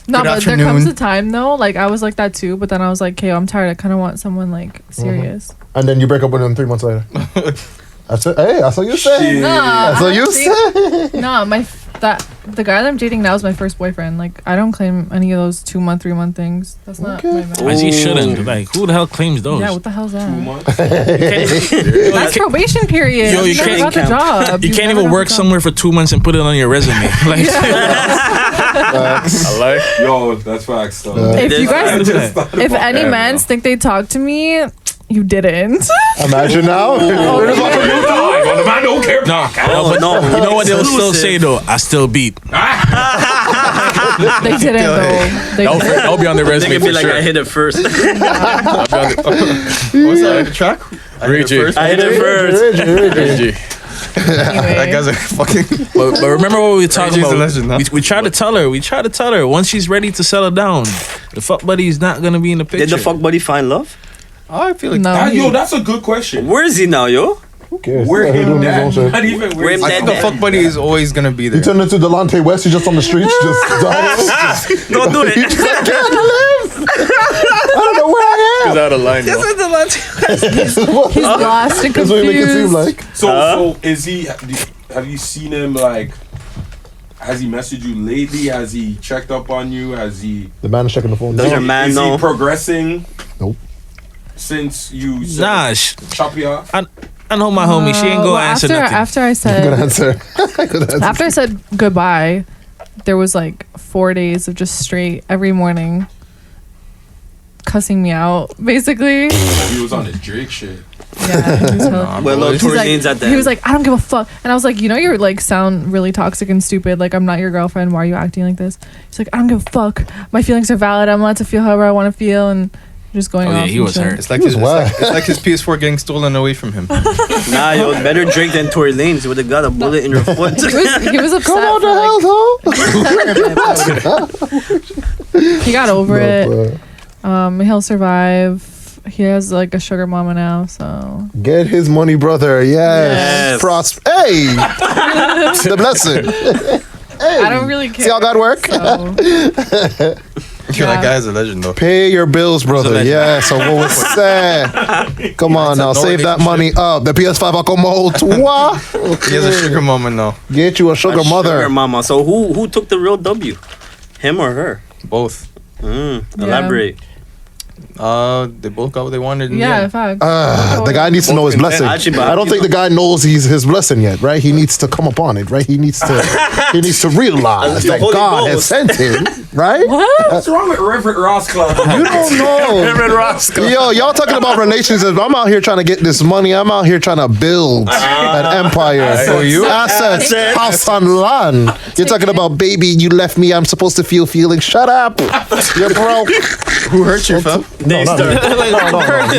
but there afternoon. comes a time though. Like I was like that too, but then I was like, okay, I'm tired. I kind of want someone like serious. And then you break up with him 3 months later. That's it. Hey, that's what you said. Shit. That's what you said. No, the guy that I'm dating now is my first boyfriend. Like I don't claim any of those 2 month, 3 month things. That's not Okay. my man. As he shouldn't. Like, who the hell claims those? Yeah, what the hell's that? 2 months. That's probation period. Yo, you you never can't got the job. You can't never even got work the job. somewhere for 2 months and put it on your resume. Like, I like. Yo, that's facts though. If you guys, Just if any mans think they talk to me, you didn't. Imagine now. We're just about to move on. Well, the man don't care. no, but no. you know what they'll still Exclusive. say though? I still beat. They didn't though. They didn't. That'll be on the They resume can for be like, sure. I hit it first. What's that track? Ray J. I hit it first. Ray J. That Anyway, guy's a fucking. But remember what we were talking Ray J's a about? legend, huh? We tried to tell her. We tried to tell her once she's ready to settle down, the fuck buddy's not gonna be in the picture. Did the fuck buddy find love? Oh, I feel like no. Yo, that's a good question. Where is he now, yo? Who cares? Where He's doing him his own that? shit. Not even Where him I think the fuck buddy is always gonna be He there. turned into Delonte West. He's just on the streets, just dying. Don't do He it. just like, can't live. I don't know where I He's out of line, bro. am. He's lost and That's what he make it seem confused. like. So is he? Have you seen him like? Has he messaged you lately? Has he checked up on you? Has he? The man is checking the phone. Does your man is know? he progressing? Nope. Since you said Nah, chop you off. I know my homie. She ain't gonna answer nothing. After I Good said answer. Good answer. after I said goodbye, there was like 4 days of just straight every morning cussing me out, basically. He was on his Drake shit. Yeah, he was hella- Well, no, He's Tory like- Lanez at that. he was like, I don't give a fuck. And I was like, you know, you're like sound really toxic and stupid. Like, I'm not your girlfriend. Why are you acting like this? He's like, I don't give a fuck. My feelings are valid. I'm allowed to feel however I want to feel. And just going Oh, off. yeah, he and was shit. hurt. It's like wild. it's like his PS4 getting stolen away from him. Nah, yo, better Drake than Tory Lanez. You would have got a bullet in your foot. He was upset. Come on, the hell, He got over it. though? He'll survive. He has like a sugar mama now, so Get his money, brother. Yes. Yes. Hey, the blessing. I don't really care. See how God work? So, Yo, that guy is a legend though. Pay your bills, brother. legend. Yeah. So what was said? Come on now, no save that money up. The PS5 Acomote. What? He has a sugar moment now. Get you a sugar A mother. Sugar mama. So who took the real W? Him or her? Both. Elaborate. They both got what they wanted. In the yeah, end. facts. The guy needs to know his blessing. Actually, but I don't think the guy knows his blessing yet, right? He needs to come upon it, right? He needs to realize The that Holy God has Ghost. sent him, right? What's wrong with Reverend Ross Club? You don't know. Yo, y'all talking about relationships. I'm out here trying to get this money. I'm out here trying to build an empire. So you- assets, house on land. You're talking about, baby, you left me. I'm supposed to feel feelings. Shut up. You're broke. Who hurt you, fam? They No, start. no one hurt me.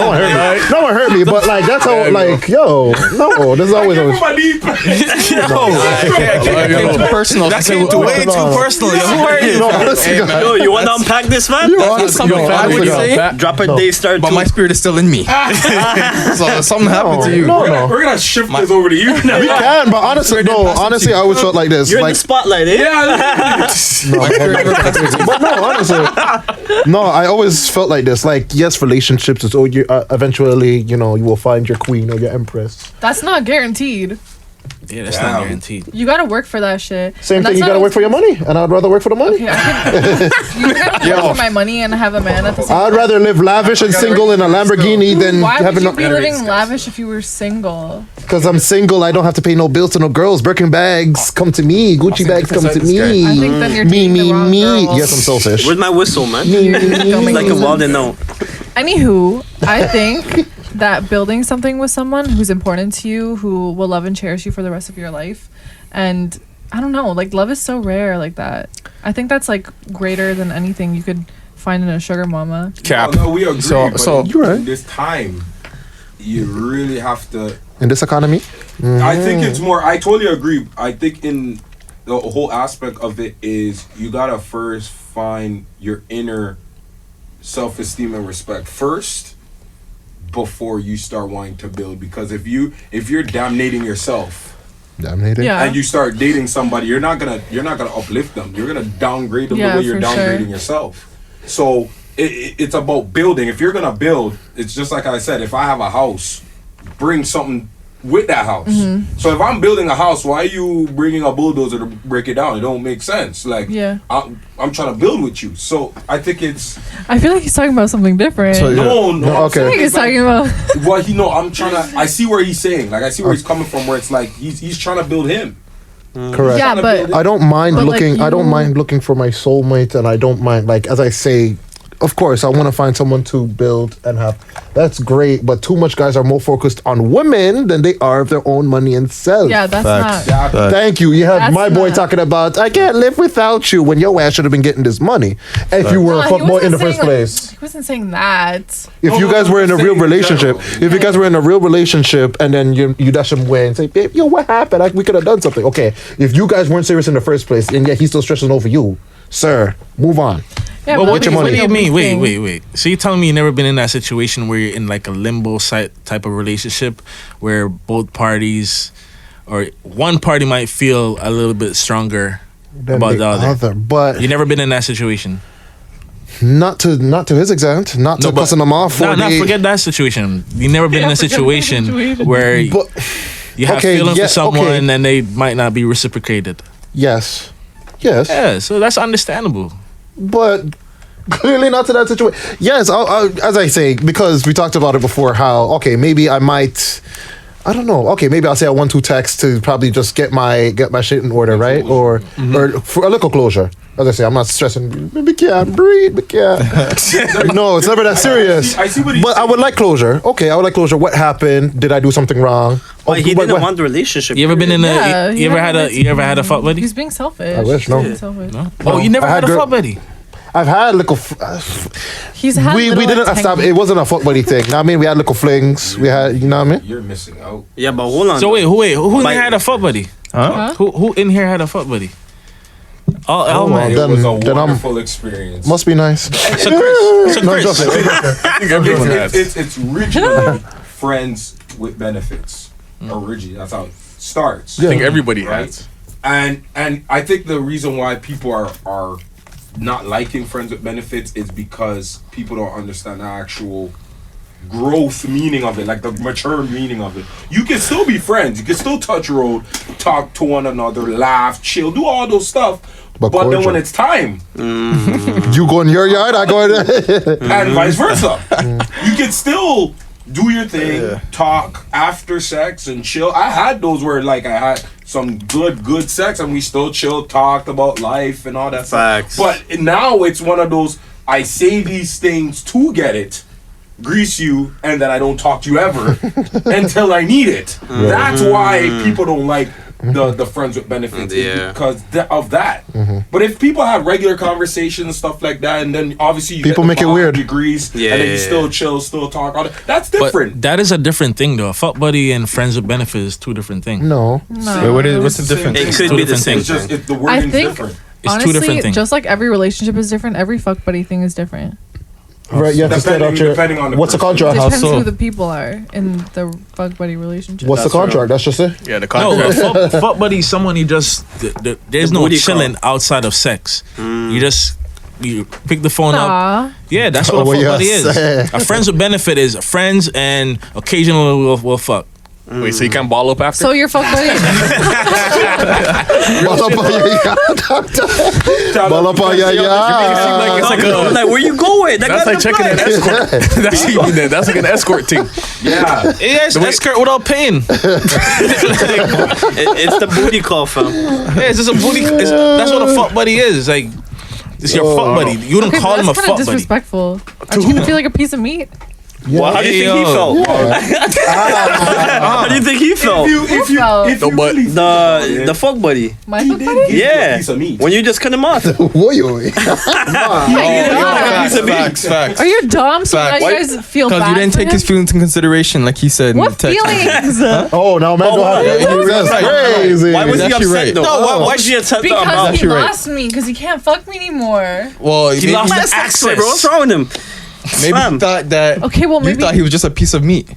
No one hurt me, but like that's how like yo, no, this is always Give him a deep. Too personal. That came to way too personal. Yo. Who are you? no, honestly, Hey, man. Yo, you want to unpack this, man? honestly, Yo, honestly, what do you no. say? Drop it, No. Dave Star But 2. my spirit is still in me. So something happened to you. No, We're gonna shift this over to you now. we can, but honestly, no, honestly, I always felt like this, You're in like the spotlight, eh? Yeah. but no, honestly, no, I always felt like this. Like, yes, relationships is you eventually, you know, you will find your queen or your empress. That's not guaranteed. Yeah, that's not guaranteed. You gotta work for that shit. Same And thing, that's you not gotta work for your always- money, and I'd rather work for the money. Okay, you gotta work for my money and have a man at the same I'd rather live lavish and single in a Lamborghini than Why would having you be living lavish if you were single? because I'm single. I don't have to pay no bills to no girls. Birkin bags come to me. Gucci bags come to me. I think then you're Me, dating the me, wrong me. girls. Yes, I'm selfish. Where's my whistle, man? Me, me, Don't me. make Like a Walden note. Anywho, I think that building something with someone who's important to you, who will love and cherish you for the rest of your life, and I don't know, like love is so rare like that. I think that's like greater than anything you could find in a sugar mama. Cap. No, we agree. So- but so- You're right. in this time, you really have to. In this economy, I think it's more. I totally agree. I think in the whole aspect of it is you gotta first find your inner self-esteem and respect first before you start wanting to build. Because if you're damnating yourself dominating. Yeah. and you start dating somebody, you're not gonna uplift them. You're gonna downgrade them Yeah, the way you're for downgrading sure. yourself. So it's about building. If you're gonna build, it's just like I said. If I have a house, bring something with that house. Mm-hmm. So if I'm building a house, why are you bringing a bulldozer to break it down? It don't make sense. Like, Yeah. I'm trying to build with you. So I think it's I feel like he's talking about something different. So, no. Okay. I think he's talking about Well, I'm trying to. I see where he's saying. Like, I see where he's coming from. Where it's like he's trying to build him. Correct. yeah, but I don't mind But, like, looking. I don't you- mind looking for my soulmate, and I don't mind, like, as I say, of course, I want to find someone to build and have. That's great, but too much guys are more focused on women than they are of their own money and self. yeah, that's Facts. not. Thank you. You had That's my boy not- talking about I can't live without you when your ass should have been getting this money if you were No, a he fuck boy wasn't in the first saying, like- place. He wasn't saying that. If you guys were in a real saying in relationship, general. if you guys were in a real relationship and then you dash him away and say, babe, yo, what happened? We could have done something. Okay, if you guys weren't serious in the first place and yet he's still stressing over you, sir, move on. Yeah, Well, but what do your you money. mean? Wait. So you telling me you never been in that situation where you're in like a limbo type of relationship where both parties or one party might feel a little bit stronger Then about the other? But You never been in that situation? not to his extent, not to No, but- cussing them off for Not forget that situation. You never been in a forget that situation situation. where But you have okay, feelings yeah, for someone okay. and they might not be reciprocated. yes, Yeah, so that's understandable. but clearly not to that situation. Yes, as I say, because we talked about it before, how okay, maybe I might. I don't know. Okay, maybe I'll say a 1-2 text to probably just get my shit in order, right? Or for a little closure. As I say, I'm not stressing. We can't breathe. We can't. No, it's never that serious. I see what he's But I would like closure. Okay, I would like closure. What happened? Did I do something wrong? But he what- didn't want the relationship. You ever been in a? Yeah, you ever had a? You ever had a fuck buddy? He's being selfish. I wish, no. He's being selfish. No. Oh, you never I had had a girl- fuck buddy. I've had little. He's had. We little didn't establish. It wasn't a fuck buddy thing. You know what I mean? We had little flings. We had. You know what I mean? You're missing out. Yeah, but hold on. So who in Like- here had a fuck buddy? Huh? Who in here had a fuck buddy? Oh, well, man. It Then- was a then I'm- wonderful experience. Must be nice. So Chris. No, just- I think everyone has. It's originally friends with benefits. Originally, that's how it starts. I think everybody Right? has. And I think the reason why people are not liking friends with benefits is because people don't understand the actual growth meaning of it, like the mature meaning of it. You can still be friends. You can still touch road, talk to one another, laugh, chill, do all those stuff. But But then cordial. when it's time, You go in your yard, I go in. and vice versa, you can still do your thing, talk after sex and chill. I had those where like I had some good sex and we still chill, talked about life and all that Facts. stuff. But now it's one of those, I say these things to get it, grease you, and then I don't talk to you ever until I need it. That's why people don't like the friends with benefits, is Yeah. because of that. But if people have regular conversations and stuff like that, and then obviously you People get make it the weird. degrees, Yeah, and then you yeah, still yeah. chill, still talk. All that. That's But different. that is a different thing, though. A fuck buddy and friends with benefits is two different things. No. Wait, what's the It's the difference? same It thing. could be the same It's just thing. the wording's think- different. It's Honestly, two different things. just like every relationship is different, every fuck buddy thing is different. Right, you have to stand out your. Depending on the What's the person. contract? Depends so? who the people are in the fuck buddy relationship. What's the That's contract? That's just it. Yeah, the No, contract. fuck buddy is someone you just there's The no booty chilling outside of sex. You just you pick the phone up. Aw. Yeah, that's what Oh, a fuck yeah, buddy is. say. A friends with benefit is friends and occasionally we'll fuck. Wait, so you can't ball up after? So your fuck buddy. Balapaya, It's like a- like, where you going? That That's got like the checking an blood. escort. That's how you do that. That's like an escort thing. Yeah. Yes, escort without paying. It's the booty call, fam. Yeah, it's just a booty. That's what a fuck buddy is. It's like it's your fuck buddy. You don't Okay, call but him a that's kind fuck of buddy. disrespectful. Aren't you gonna feel like a piece of meat? Well, how do you think he felt? How do you think he felt? If you No, but- really The fuck buddy. My he fuck did buddy? give you a Yeah. piece of meat. When you just cut him off. Facts. Facts. Are you dumb? So now Facts. you guys feel bad Because you didn't for take him? his feelings in consideration, like he said. in What the text. feelings? Oh, now man, don't have That's That's right. crazy. Why was he actually upset right. though? No, Why is he upset Because about? he actually right. lost me because he can't fuck me anymore. Well, He maybe, lost the his access, access. bro. What's wrong with him? maybe Fam. he thought that. Okay, well you maybe. thought he was just a piece of meat.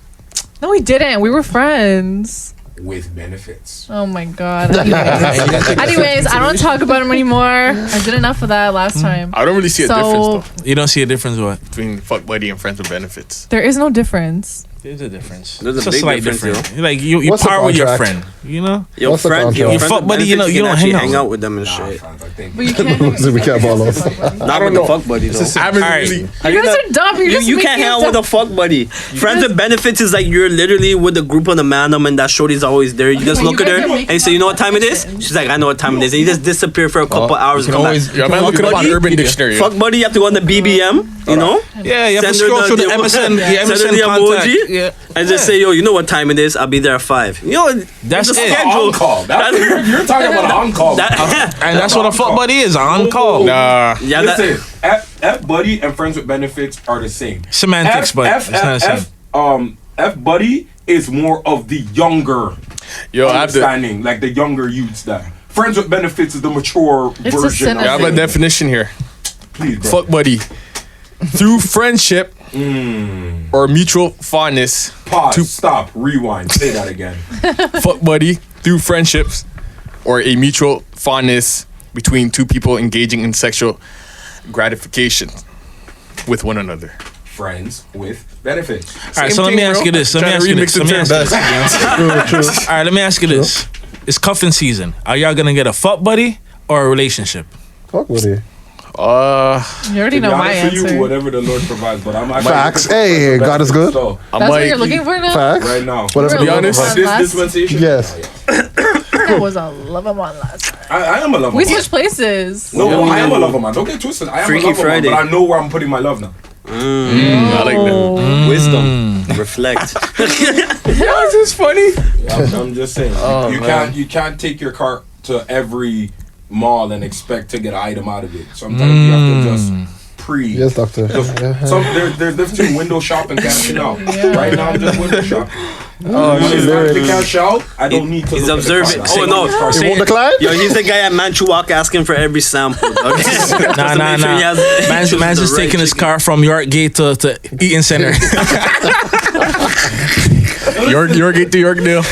No, he didn't. We were friends. With benefits. Oh my god. Anyways, I don't talk about him anymore. I did enough of that last time. I don't really see a So- difference though You don't see a difference what? between fuck buddy and friends with benefits. There is no difference. There's a difference. There's a It's a big slight difference, difference. Like you What's the power with your contract? friend. You know. Your What's the friend, contract? your Fuck buddy, you know, you don't actually hang out. with them and Nah, shit. fam, I think. But you can't. We can't ball off. Not with the fuck buddy though. I haven't Alright. really. You guys are dumb. You're just You can't making hang out up with a fuck buddy. Friends with benefits is like you're literally with a group of the mandem and that shorty's always there. You just but look you at her guys are and you say, you know what time it is? She's like, I know what time it is. And you just disappear for a couple hours. You And can come always. back. Yeah, I might look it up on Buddy? Urban Dictionary. Fuck buddy, you have to go on the BBM, you know? Yeah, you have to Send her scroll through the the- MSN. yeah. Yeah, Send her MSN the contact. emoji. Yeah. And just say, yo, you know what time it is? I'll be there at 5. You know, That's it's a it. schedule. On call. You're talking about an on call. That- And that's what a fuck buddy is. On call. Nah. yeah, Listen, that, F buddy and friends with benefits are the same. Semantics, but it's not the same. F buddy is more of the younger Yo, I have to. understanding, like the younger youths. That friends with benefits is the mature It's a version. synonym. I have a definition here. Please, bro. Fuck buddy. Through friendship or mutual fondness. Pause. Stop. Rewind. Say that again. Fuck buddy. Through friendships or a mutual fondness between two people engaging in sexual gratification with one another. Friends with benefits. All right, so let me ask you this. Let me ask you this. Let me ask you this. All right, let me ask you this. It's cuffing season. Are y'all gonna get a fuck buddy or a relationship? Fuck with you. You already To be know my honest with you, answer. whatever the Lord provides, but I'm actually Facts. looking for Hey, friends with God is benefits, good. so, That's what you're looking for now? Facts. right now. Whatever. You be were honest. love This last- dispensation. Yes. I was a lover man last time. I am a lover We man. switched places. No, I am a lover man. Don't get twisted. I am Freaky a lover Friday. man, but I know where I'm putting my love now. I like that. wisdom, reflect. This is funny. I'm just saying. You can't take your car to every mall and expect to get an item out of it. Sometimes you have to just pre. Yes, doctor. They're lifting window shopping cashing out. Yeah. Right now I'm just window shopping. Oh, If I have to cash out, I don't need to. He's look at the observing. card. Oh no! You won't decline? Yo, he's the guy at Manchuak asking for every sample. Nah. Man's just taking his car from York Gate to Eaton Center. York Gate to Yorkdale.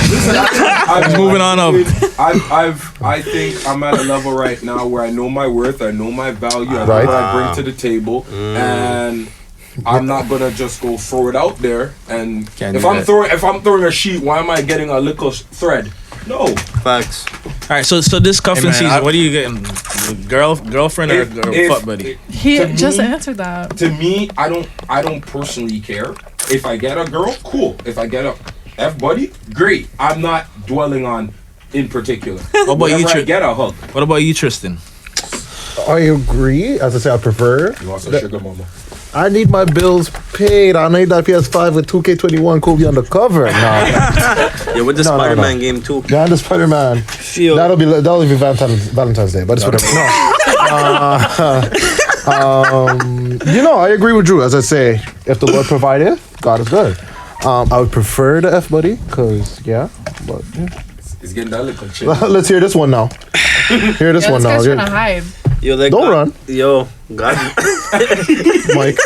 Moving on up. I think I'm at a level right now where I know my worth, I know my value, I know Right. what I bring to the table, and I'm not gonna just go throw it out there. And Can't if do I'm that. throwing a sheet, why am I getting a little thread? No. Facts. All right, so this cuffing man, season, what are you getting? Girlfriend or fuck buddy? He To just me- answered that. To me, I don't personally care. If I get a girl, cool. If I get a F buddy, great. I'm not dwelling on in particular. What about you, Whenever I get a hug. What about you, Tristan? I agree. As I say, I prefer. You want some sugar mama? I need my bills paid. I need that PS5 with 2K21 Kobe on the cover. Nah. Yeah, with the No, no, Spider-Man no. game too. Yeah, the Spider-Man. Yo. That'll be Valentine's Day, but it's whatever. No. I agree with Drew. As I say, if the Lord provided, God is good. I would prefer the F buddy, cause but yeah. It's getting that little chill. Let's hear this one now. Hear this Yeah, one this now. guy's trying to Yeah. hide. Yo, like, Don't run. Yo, God, Mike.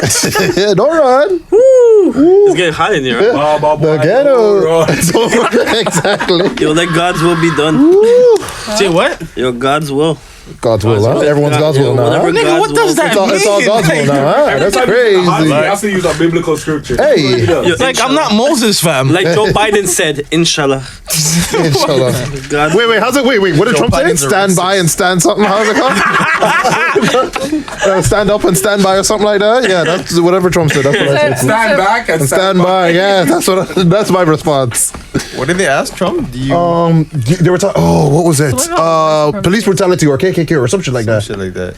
Don't run. it's getting hot in here. The ghetto. Exactly. Yo, let God's will be done. Say what? Yo, God's will. God's will, huh? Everyone's God's will now. Whatever Huh? Nigga, what God's does that It's all God's will now. Huh? That's crazy. He has to use a biblical scripture. Hey. Yo, Like, I'm not Moses, fam. Like Joe Biden said, Inshallah. Inshallah. God. Wait, how's it? Wait, what did Joe Trump say? Biden's a Stand by and stand something. How's it called? Stand up and stand by or something like that. Yeah, that's whatever Trump said. That's what I said. Stand back and Stand by. Yeah, that's my response. What did they ask Trump? Do you They were talking. Oh, what was it? Something about Police brutality or KKK or some shit like that. shit like that?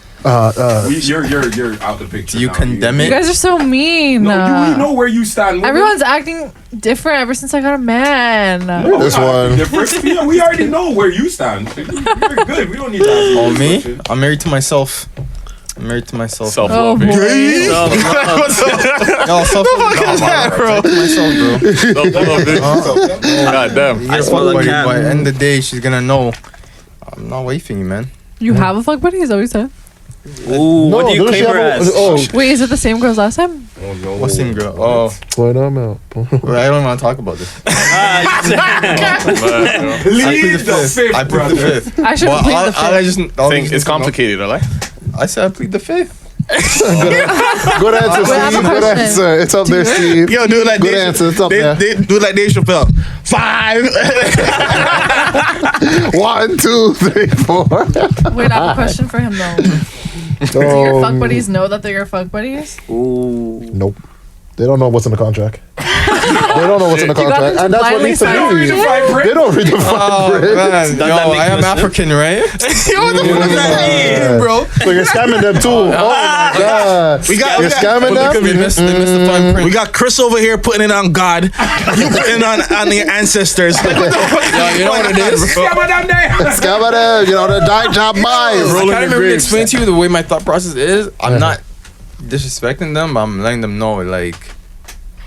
You're out the picture. Do you now. condemn You it? guys are so mean. No, you know where you stand. woman. Everyone's acting different ever since I got a man. No, This we're not one. different. Yeah, we already know where you stand. You're good. We don't need to ask you Oh, this me? question. I'm married to myself. I'm married to myself. Oh Self-love. boy. Yo, self bro? God damn. You're a smell fuck a buddy, cat. but at the end of the day, she's gonna know I'm not wifing you, man. You have a fuck buddy? Is that what you said? Ooh, what do you doesn't she claim her have a- as? Oh, Wait, is it the same girl as last time? Oh, no. What's in girl? Oh, point them out. well, I don't want to talk about this. Lead the fifth, I plead the brother. fifth. I should Well, plead the all I fifth. just Thing is complicated, right? I said I plead the fifth. Good answer, Wait, I have a Steve. Good question. answer. It's up there, Steve. Yo, do it like Good answer. It's up there. do it like Dave Chappelle. 5. 1, 2, 3, 4. Wait, I have a question for him though. Do your fuck buddies know that they're your fuck buddies? Ooh. Nope. They don't know what's in the contract. They don't know what's in the You got contract, them and that's what blindly needs to sign be. it? They don't read the fine print. Man, yo, that make I am no sense? African, right? What the fuck does that mean, bro? So you're scamming them too. Oh my god. You're scamming them. They missed the fine print. We got Chris over here putting it on God. You putting it on your ancestors. Like, what the fuck? Yo, you know what it is? Scamming them. You know the die job buys. I can't really explain to you the way my thought process is. I'm not disrespecting them, but I'm letting them know, like,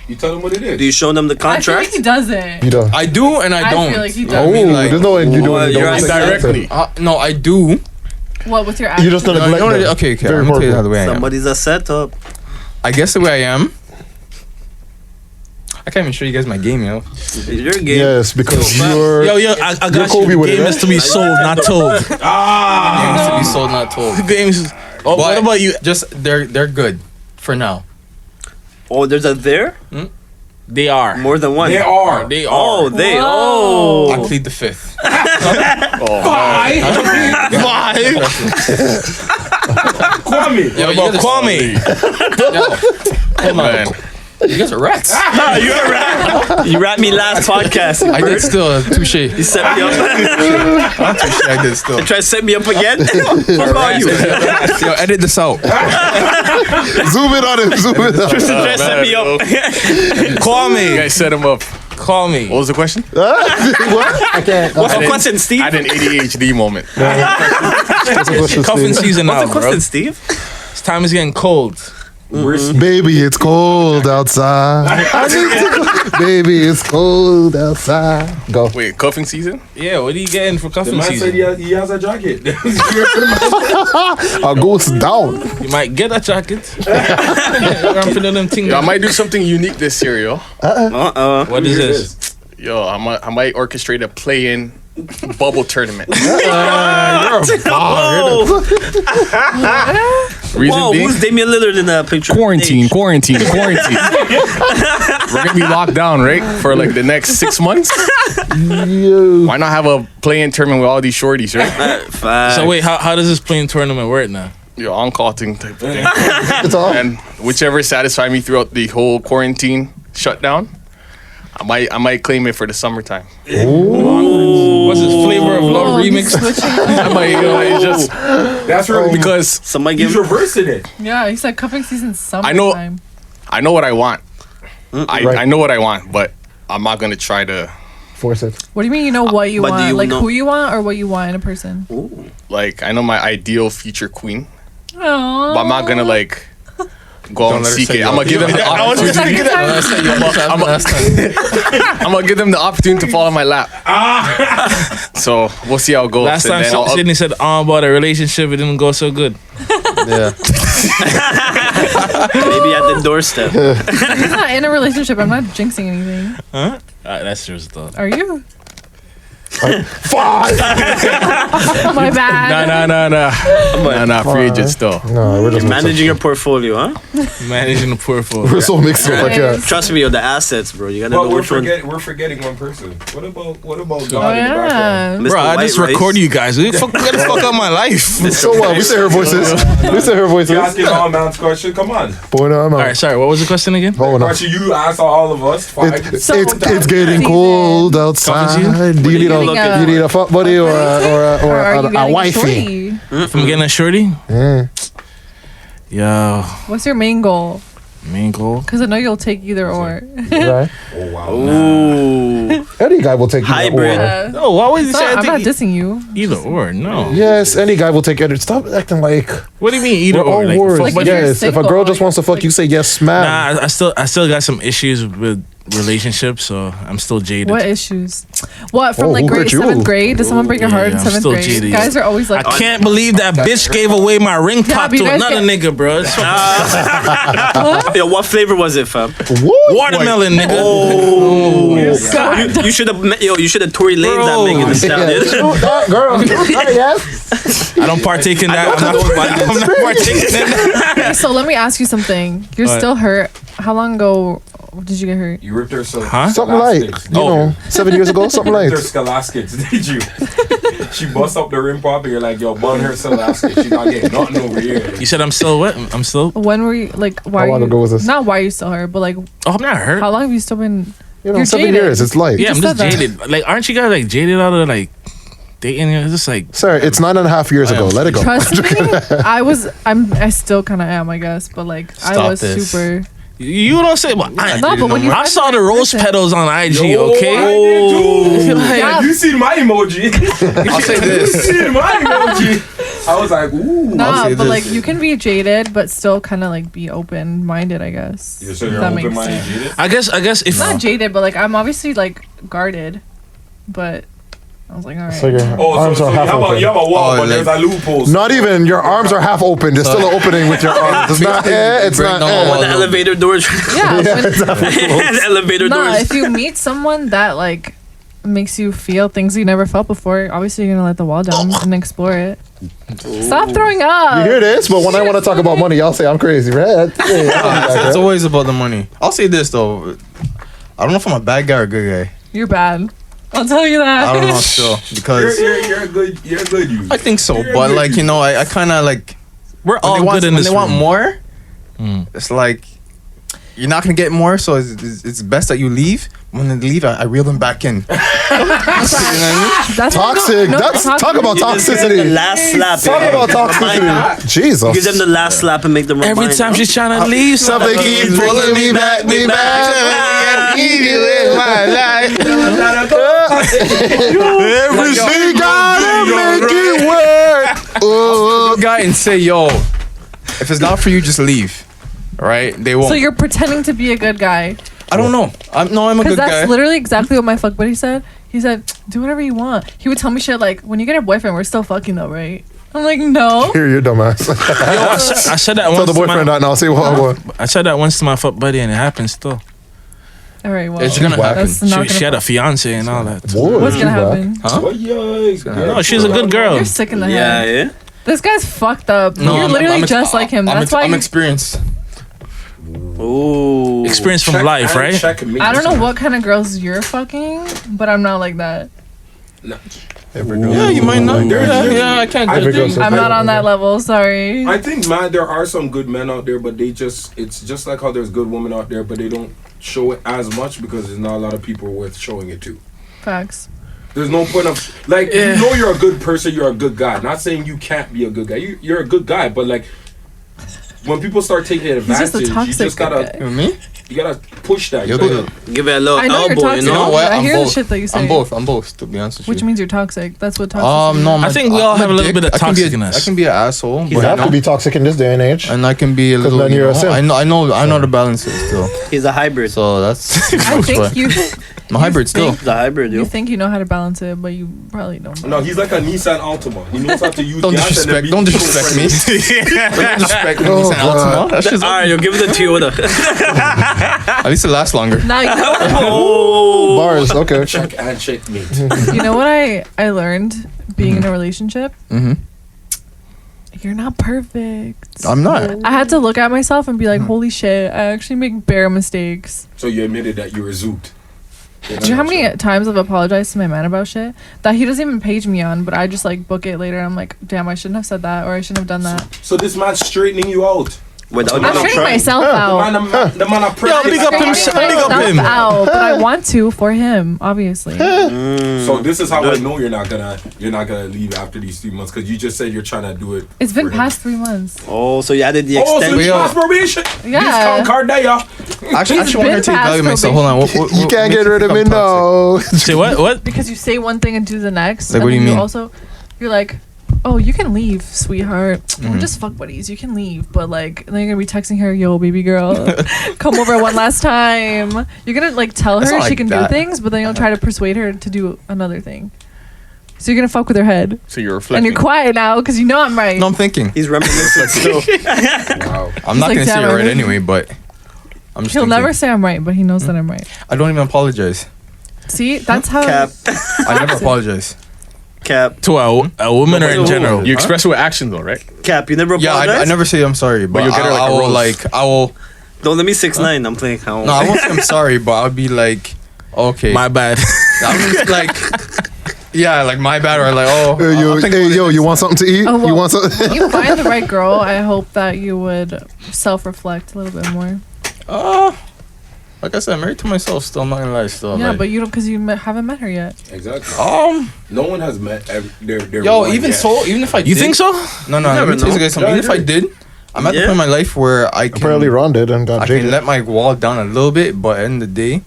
You tell them what it is. Do you show them the I feel like contract? he doesn't. You don't. I do and I I don't. feel like he You know does. what I mean? Oh, Like, there's no way you do Well, it. you're Don't asking Directly. no, I do. What? What's your You just attitude? don't No, you know neglect what them. it- okay, Very I'm gonna tell you how the way I am. Somebody's a setup. I guess the way I am. I can't even show you guys my game, yo. Your game. Yes, because you're. Yo, I You're got Kobe you. with The it, game right? is to be sold, not told. Games to be sold, not told. The games is. Oh, what But about you? Just they're good for now. Oh, there's a there? They are. More than one. They are. They are. Oh, they. Whoa. I plead the fifth. Five. Kwame. Yo, What about Kwame? Hold on. You guys are rats. You a rat. You rat me last podcast. I did still touche. You set me up. Touche, I did still. Try to set me up again? What about you? Yo, edit this out. Zoom in on him. Zoom in on him. Try to set me up. Call You me. guys set him up. Call me. What was the question? What? I can't. What's the question, Steve? I had an ADHD moment. What's the question, Cuffing Steve? season What's now, the bro. question, Steve? This time is getting cold. Baby, it's cold outside. Baby, it's cold outside. Go. Wait, cuffing season? Yeah, what are you getting for The cuffing man season? said he has a jacket. I'll go down. You might get a jacket. I'm feeling them things. Yo, I might do something unique this year, yo. What is this? Yo, I might orchestrate a play-in bubble tournament. Reason Whoa, being, who's Damian Lillard in that picture? quarantine. We're gonna be locked down, right, for like the next 6 months. Yo. Why not have a play-in tournament with all these shorties, right? So wait, how does this playing tournament work now? Yo, on-call thing type of thing. It's all. And whichever satisfied me throughout the whole quarantine shutdown, I might claim it for the summertime. What's this Flavor of Love remix? I might, it's just That's right. because Somebody He's give reversing it. Yeah, he said cuffing season summertime. I know what I want. Right. I know what I want, but I'm not gonna try to Force it. What do you mean you know what you But do want? you Like know- who you want or what you want in a person? like. I know my ideal future queen, Aww. but I'm not gonna like go Don't and let her seek say it. yo. I'm gonna give them the opportunity. I'm gonna give them the opportunity to fall in my lap. So we'll see how it goes. Last And time then I'll- Sydney said about a relationship, it didn't go so good. Yeah. maybe at the doorstep. He's not in a relationship. I'm not jinxing anything. That's yours though. Are you? Five. My bad. Nah, free agents though. No, we're just Managing your portfolio, huh? Managing the portfolio. We're so mixed up. Like, yeah. Trust me, yo, the assets, bro. You gotta But know we're which one. forgetting one person. What about Oh God in the background? yeah. Bro, I White just Rice. record you guys. Get the fuck out my life. So what? We say her voices. We say her voices. You asking all man's question? Come on. Boy, no, I'm All out. right, sorry. What was the question again? Hold on. Question you asked all of us. It's So- it's getting cold outside. Do you need Look at- a you need a fuck buddy or Are you a getting wifey? shorty? If I'm getting a shorty? Yo, What's your main goal? main goal. Because I know you'll take either or. Right? Oh wow. Ooh. Any guy will take either Hybrid. or. No, why would you It's say not- I'm not I dissing you. either or? No. Yes, any guy will take either. Stop acting like What do you mean either we're all or? Like, words. Like, fuck if you're Yes, if a single, girl just wants to fuck, like- you say yes, ma'am. Nah, I still got some issues with relationships, so I'm still jaded. What issues? What from Oh, like who hurt you? 7th grade? Did someone break your heart in I'm 7th still grade? jaded. Guys are always I like, can't believe that bitch gave away my ring pop but you to guys another nigga, bro. It's Yo, what flavor was it, fam? What? watermelon, nigga. Oh, God. you should have Tory Lanez that Bro. nigga this Yeah, down. shoot that girl. Yes. I don't partake in that. I'm not partaking in that. So let me ask you something. You're What? still hurt. How long ago did you get hurt? You ripped her Huh? Something like, you know, 7 years ago, something like. Ripped her scholastics, did you? She bust up the rim pop and you're like, yo, bun her scholastics. She not getting nothing over here. You said I'm still what? I'm still. When were you like? Why? How long are you, ago was this? Not why you still hurt, but like, Oh, I'm not hurt. how long have you still been? You know, You're 7 jaded. years, it's light. Yeah, I'm just just said that. jaded. Like, aren't you guys like jaded out of like dating? It's just like Sir, it's 9.5 years ago. Let it go. Trust me, I still kind of am, I guess, but like, I Stop was this. super. you don't say. But No, but when you I find saw the right rose person- petals on IG. I Okay. did too. Like, Yeah. You seen my emoji. I'll say You this. seen my emoji. I was like, ooh. Nah, say but this. like you can be jaded, but still kind of like be open minded, I guess. You so If you're that makes open-minded, sense. jaded? I guess if Not jaded, but like I'm obviously like guarded, but I was like, all right. So your Oh, arms so are you half have a open. wall, Oh, but there's a loophole. Not even, your arms are half open. There's still an opening with your arms. It's not, it's Break not, down the When the wall. elevator doors. Yeah, the elevator no, doors. if you meet someone that like makes you feel things you never felt before, obviously you're gonna let the wall down and explore it. Stop throwing up. You hear this? But when I want to talk about money, y'all say I'm crazy, right? It's always about the money. I'll say this though. I don't know if I'm a bad guy or a good guy. You're bad. I'll tell you that. I don't know still because You're a good you. I think so. But like, you know, I kind of like we're when all they want, good in when this they want room. more. Mm. It's like you're not gonna get more, so it's best that you leave. When they leave, I reel them back in. That's Toxic. That's talk about You just give them the toxicity. last slap. Talk about toxicity. Jesus. Give them the last slap and make them Every remind time you. she's trying to leave, Something keeps pulling me back. Everything gotta make it work. Go guy and say, yo, If it's not for you, just leave. Right? They won't. So you're pretending to be a good guy. I don't know. I'm a Because good guy. that's literally exactly what my fuck buddy said. He said, do whatever you want. He would tell me shit like, when you get a boyfriend, we're still fucking though, right? I'm like, no. Here, you dumbass. I said that Tell once. the boyfriend that now. See what? I said that once to my fuck buddy, and it happened still. All right, well. It's gonna happen. That's not She had gonna a fiance and all that. What's gonna happen? Huh? What? No, she's a good girl. You're sick in the Yeah, head. yeah. This guy's fucked up. No, You're literally I'm just like him. That's why I'm you- experienced. Ooh. Experience from life, right? I don't know what kind of girls you're fucking, but I'm not like that. Yeah, you might not. Yeah, I can't. Every girl's I'm not on that level. Sorry. I think, man, there are some good men out there, but it's just like how there's good women out there, but they don't show it as much because there's not a lot of people worth showing it to. Facts. There's no point of, like, you know you're a good person, you're a good guy. Not saying you can't be a good guy. You're a good guy, but, like, when people start taking advantage, just a toxic you just gotta, guy. Me? you gotta push that. You You're gotta, Give it a little I know you're elbow, toxic. you You know know? what? I I'm hear the both. shit that you say. I'm both. To be honest with you. Which means you're toxic. That's what toxic No, I think we all have a little bit of I can toxicness. be an asshole. You but have to be toxic in this day and age. and I can be a little. then You you're a know, simp. I know the balance is still. He's a hybrid. So that's. I think you I'm a hybrid still. He's a hybrid, yo. you think you know how to balance it, but you probably don't. no, he's like a Nissan Altima. He knows how to use Don't gas and then disrespect. be Don't disrespect me. eco-friendly. Don't disrespect me. Oh, It's an God. Altima. That's just Alright, yo, give it a Toyota. at least it lasts longer. Now you know, Oh. Bars. Okay. Check and checkmate. you know what I learned being in a relationship. Mm-hmm. You're not perfect. I'm not. I had to look at myself and be like, holy shit, I actually make bare mistakes. So you admitted that you were zoot. Do you know how many times I've apologized to my man about shit that he doesn't even page me on, but I just like book it later and I'm like, damn, I shouldn't have said that or I shouldn't have done that. So this man's straightening you out. Without I'm even straightening trying. myself The out. man are Yo, big up him. Straightening Big up myself him. out, but I want to for him, obviously. So this is how I know you're not gonna leave after these 3 months because you just said you're trying to do it. It's been for him. past 3 months. Oh, so you added the Oh, so extension. you passed probation. Yeah. Discount card there, yeah. Actually, He's want her been to past evaluate myself. Hold on. What You can't makes get rid of me, become toxic? no. Say what? Because you say one thing and do the next. Like, and what do then you mean? Also, you're like, oh, you can leave, sweetheart. We're just fuck buddies. You can leave. But, like, then you're going to be texting her, yo, baby girl, come over one last time. You're going to, like, tell It's her not she like can that. do things, but then you'll try to persuade her to do another thing. So you're going to fuck with her head. So you're And reflecting. you're quiet now because you know I'm right. No, I'm thinking. He's reminiscing still. Wow. I'm not like, gonna say damn, it I right really- anyway, but I'm just. He'll thinking. never say I'm right, but he knows that I'm right. I don't even apologize. See, that's how. Cap. I never apologize. Cap. To a woman or in general? You express it with actions though, right? Cap. You never Yeah, apologize? I never say I'm sorry, but you'll get her like I a will rose. like I will. Don't let me 6ix9ine. I'm playing. No, I won't say I'm sorry, but I'll be like, okay, My bad. I'm just like, yeah, like my bad, or like, oh, I'll think about it Yo, next you want time. something to eat? Oh, well, You want something? When you find the right girl, I hope that you would self-reflect a little bit more. Like I said, I'm married to myself still. I'm not gonna lie, still. Yeah, like, but you don't because you haven't met her yet. Exactly. um, No one has met their yo, one even yet. so, even if I You did, think so? No, let never me tell you know. guys something. Yeah, Even if I did, I'm at the Yeah. point in my life where I can Apparently Ron did and got I can jaded. let my wall down a little bit, but at the end of the day,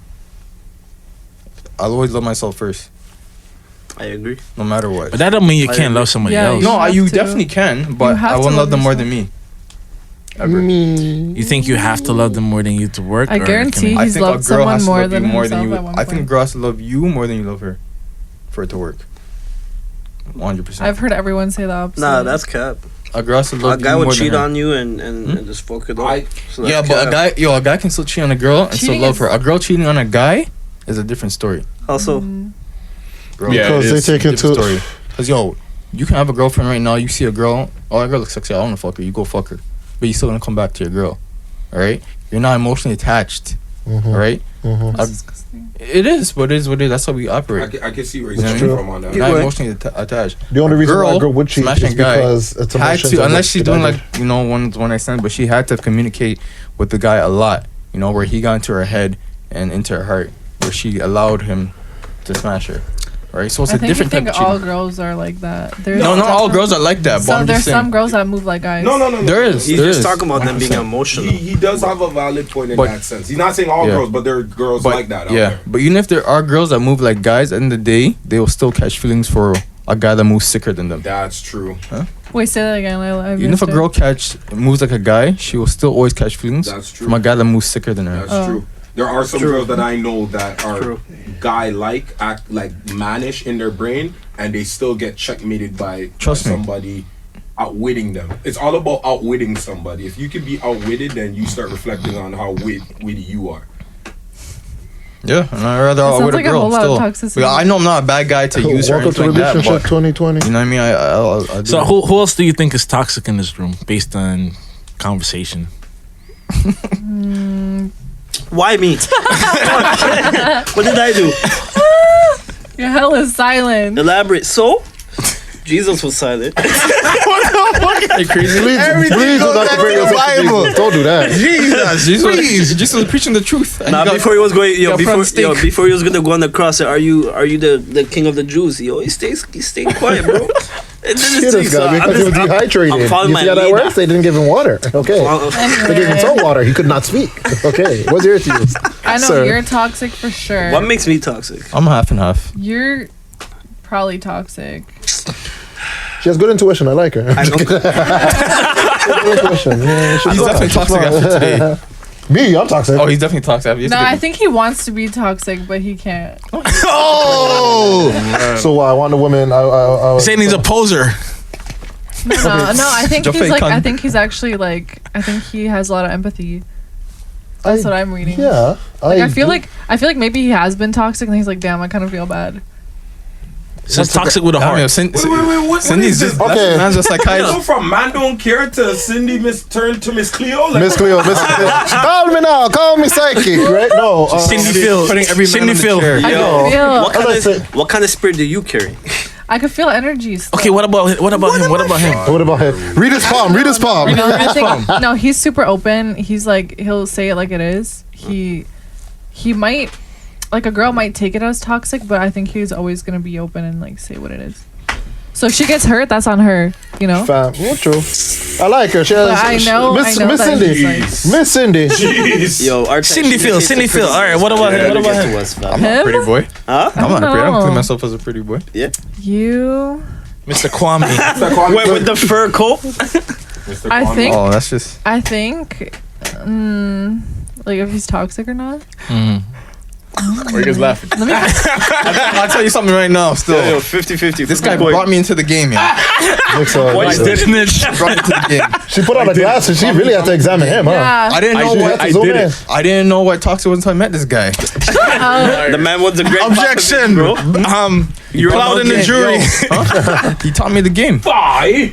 I'll always love myself first, I agree. no matter what. But that don't mean you I can't agree. love somebody Yeah, else. you- No, have you to. definitely can, but have I to won't love love them more yourself. than me. Ever. You think you have to love them more than you to work? I or guarantee can I he's think a loved girl someone has to more love than you more himself than you. at one I think a point. girl has to love you more than you love her, for it to work. 100%. I've heard everyone say the opposite. Nah, that's cap. A girl has to A love guy you would more cheat than her. on you and just fuck it up. I- So Yeah, that's but cap. a guy can still cheat on a girl and still Cheating love is- her. A girl cheating on a guy is a different story. Also, Bro. Yeah, Because it they is. take Different into story. Cause yo, you can have a girlfriend right now. You see a girl. Oh, that girl looks sexy. I want to fuck her. You go fuck her, but you still gonna come back to your girl. All right. You're not emotionally attached. All right. That's disgusting. It is, but it is what it is. That's how we operate. I can see where he's That's coming true. from on that. You're not Anyway. emotionally attached. the only reason why a girl girl would cheat smashing is guy because it's Had emotions. to, and unless that's she's doing demanded. like one night stand, but she had to communicate with the guy a lot. You know, where he got into her head and into her heart, where she allowed him to smash her. Right. So it's I a think you different type think of all cheating. girls are like that. There's No, not all definitely- girls are like that. But So I'm there's just saying. some girls that move like guys. No. There is. he's there just is. talking about them being 100%. emotional. He does have a valid point in But- that sense. He's not saying all Yeah. girls, but there are girls But like that out yeah, there. but even if there are girls that move like guys, at the end of the day, they will still catch feelings for a guy that moves sicker than them. That's true. Huh? Wait, say that again. I Even if a girl moves like a guy, she will still always catch feelings. That's true. From a guy that moves sicker than her. That's true. There are some girls that I know that are True. guy-like, act like mannish in their brain, and they still get checkmated by Trust me. somebody outwitting them. It's all about outwitting somebody. If you can be outwitted, then you start reflecting on how witty you are. Yeah, and I'd rather It sounds outwit like a a girl whole lot of still. toxicity. Yeah, I know I'm not a bad guy to use her or Welcome to anything like that, relationship but 2020. you know what I mean? I do So it. who else do you think is toxic in this room based on conversation? Why me? What did I do? Your hell is silent. Elaborate. So, Jesus was silent. Hey, crazy. Please do not compare yourself to Jesus. Don't do that. Jesus was preaching the truth. And Nah, he got- before he was going, got front steak. before he was gonna go on the cross, are you the king of the Jews? He stayed quiet, bro. And then Shit, this guy, because he was dehydrated. I'm You following see my how that leader. works? They didn't give him water. Okay. They gave him some water. He could not speak. Okay. What's your excuse? I know Sir. you're toxic for sure. What makes me toxic? I'm half and half. You're probably toxic. She has good intuition. I like her. I know. Good intuition. Yeah, she's He's smart. definitely She's toxic smart. after today. Me, I'm toxic. Oh, he's definitely toxic. No, I think he wants to be toxic, but he can't. Oh! So I want a woman. I Saying he's a poser. No, I think Joe he's fake like. I cunt. think he's actually like. I think he has a lot of empathy. That's what I'm reading. Yeah. Like, I feel like maybe he has been toxic, and he's like, damn, I kind of feel bad. Says toxic with a heart. What Cindy's is just this? Okay. man's a Go psychiatrist. from man don't care to Cindy turn to Miss Cleo. Like, Miss Cleo. Call me now. Call me psychic. Right? No. Cindy Phil. Putting every man Cindy on the Phil. chair. I Yo. can feel. What kind of spirit do you carry? I could feel energies. Okay, what about him? What about him? What about him? Read his palm. Read his palm. I think, no, he's super open. He's like, he'll say it like it is. He might, like, a girl might take it as toxic, but I think he's always gonna be open and like say what it is. So if she gets hurt, that's on her, you know. Fam, well, true. I like her. She has, But I know Miss that Cindy. he's like- Miss Cindy. Jeez. Yo, our Cindy Phil. Cindy Phil. All right, what about him? What about him? I'm not a pretty boy. Huh? I'm not pretty. I don't know. think myself as a pretty boy. You, Mr. Kwame. Wait, with the fur coat? I think, Oh, that's just. like if he's toxic or not. Where you guys laughing? I'll tell you something right now. Still, 50-50. this guy brought me into the game. Yeah, Why didn't it? brought me to the game. She put on the glasses. She really had to examine him, huh? Yeah. I didn't know what I did it. I didn't know what toxic was until I met this guy. The man was a great Objection. bro. You're allowed in the jury. He taught me the game. 5.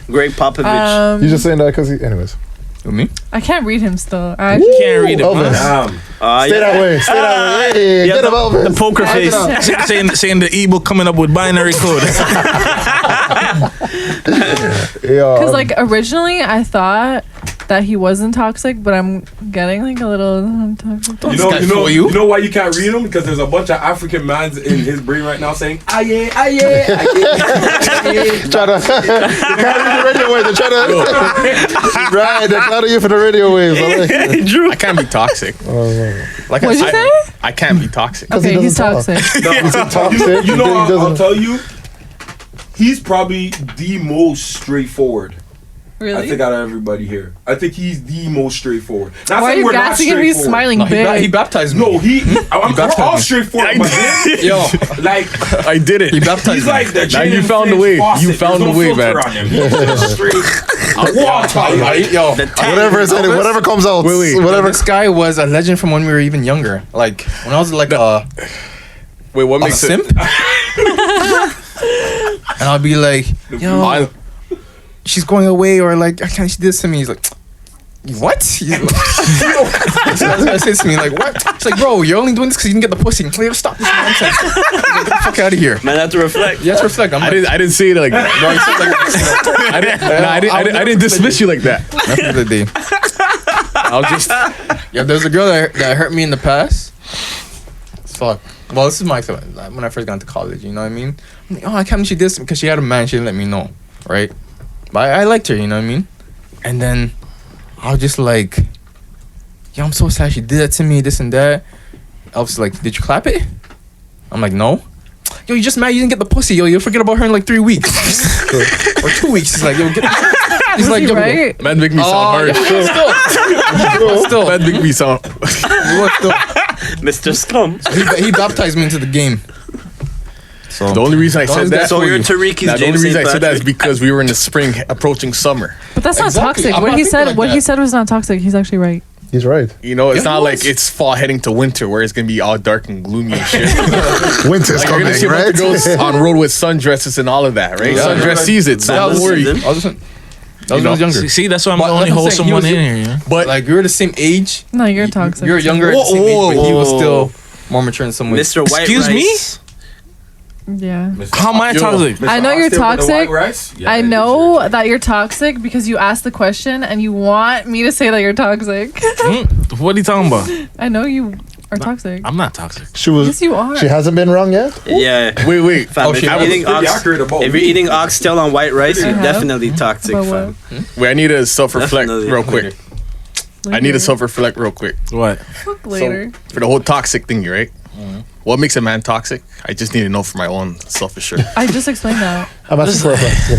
Greg Popovich. You just saying that because anyways. With me? I can't read him still. I Can't read it. Elvis. Stay that way. Stay that way. Hey, Yeah, get him, Elvis. the poker face. Saying the e-book coming up with binary code. Yeah. Because like originally I thought that he wasn't toxic, but I'm getting like a little toxic. You know why you can't read him? Because there's a bunch of African mans in his brain right now saying, aye, aye, aye, Try to can't read the radio waves. They're trying to right. They're clouding you for the radio waves. I like it. Drew. I can't be toxic. Like What'd you say? I can't be toxic. he Okay, he's doesn't talk. toxic. He's toxic. You know, He I'll doesn't- tell you, he's probably the most straightforward. I Really? think out of everybody here. I think he's the most straightforward. Not Why are saying you we're not gassing him? He's straightforward. smiling No, big. he baptized me. No, we're baptized all me. straightforward, but him, Yo, like, I did it. he baptized he's me. like the Now gin you and found the fish way. faucet. You found There's the way, no filter man. on him. He's just straight water. Yo, whatever comes out. wait. Whatever. This guy was a legend from when we were even younger. Like when I was like Wait, what a makes it? simp. And I'll be like, yo, she's going away, or like, I can't. She did this to me. He's like, what? He's like, I said to me like, what? It's like, bro, you're only doing this because you didn't get the pussy. Like, stop this nonsense. Like, get the fuck out of here. Man, I have to reflect. You have to reflect. I didn't say it like that. Bro, you said like, I didn't dismiss you like that. After the day. I'll just. Yeah, there's a girl that hurt me in the past. Fuck. Well, this is my when I first got into college. You know what I mean? I'm like, oh, I can't believe she did this because she had a man. She didn't let me know, right? But I liked her. You know what I mean? And then I was just like, yo, I'm so sad she did that to me. This and that. Elvis like, did you clap it? I'm like, no. Yo, you just mad you didn't get the pussy. Yo, you'll forget about her in like 3 weeks. or 2 weeks. He's like, yo, get. He's like, He yo, right? Man, make me sound hard. still. Man, make me sound. Mr. Scum. He baptized me into the game. So The only reason I said that. So you're Tariqi's Now, the James only reason I St. said that is Patrick. because we were in the spring approaching summer. But that's not Exactly. toxic. I'm What not he thinking said, like what he that. said was not toxic. He's actually right. He's right. You know, it's Yeah, not he like was. it's fall heading to winter where it's gonna be all dark and gloomy and shit. Winter's Like, you're coming, gonna see a bunch right? of girls on road with sundresses and all of that, right? Yeah. Sundress season, so Yeah, don't worry. listen. I was when I was younger. See, that's why I'm But the only that's what I'm saying, wholesome he one was- in here. You know? But Like we were the same age. No, you're toxic. You're younger at the same age, but he was Whoa. still more mature in some ways. Mr. White Excuse me? Rice. Yeah. How am I Yo. toxic? I know you're toxic. Yeah, I know that you're toxic because you asked the question and you want me to say that you're toxic. What are you talking about? I know you are toxic. I'm not toxic. She was. Yes, you are. She hasn't been wrong yet. Yeah. wait. Fam, if Okay, you're I was eating pretty ox, accurate about if you're me. eating oxtail on white rice, you're have. definitely toxic, But fam. Wait, I need to self-reflect Definitely. real quick. I need to self-reflect real quick. What? Fuck later. For the whole toxic thing, right? What makes a man toxic? I just need to know for my own self-assurance. I just explained that. I'm asking for a friend, you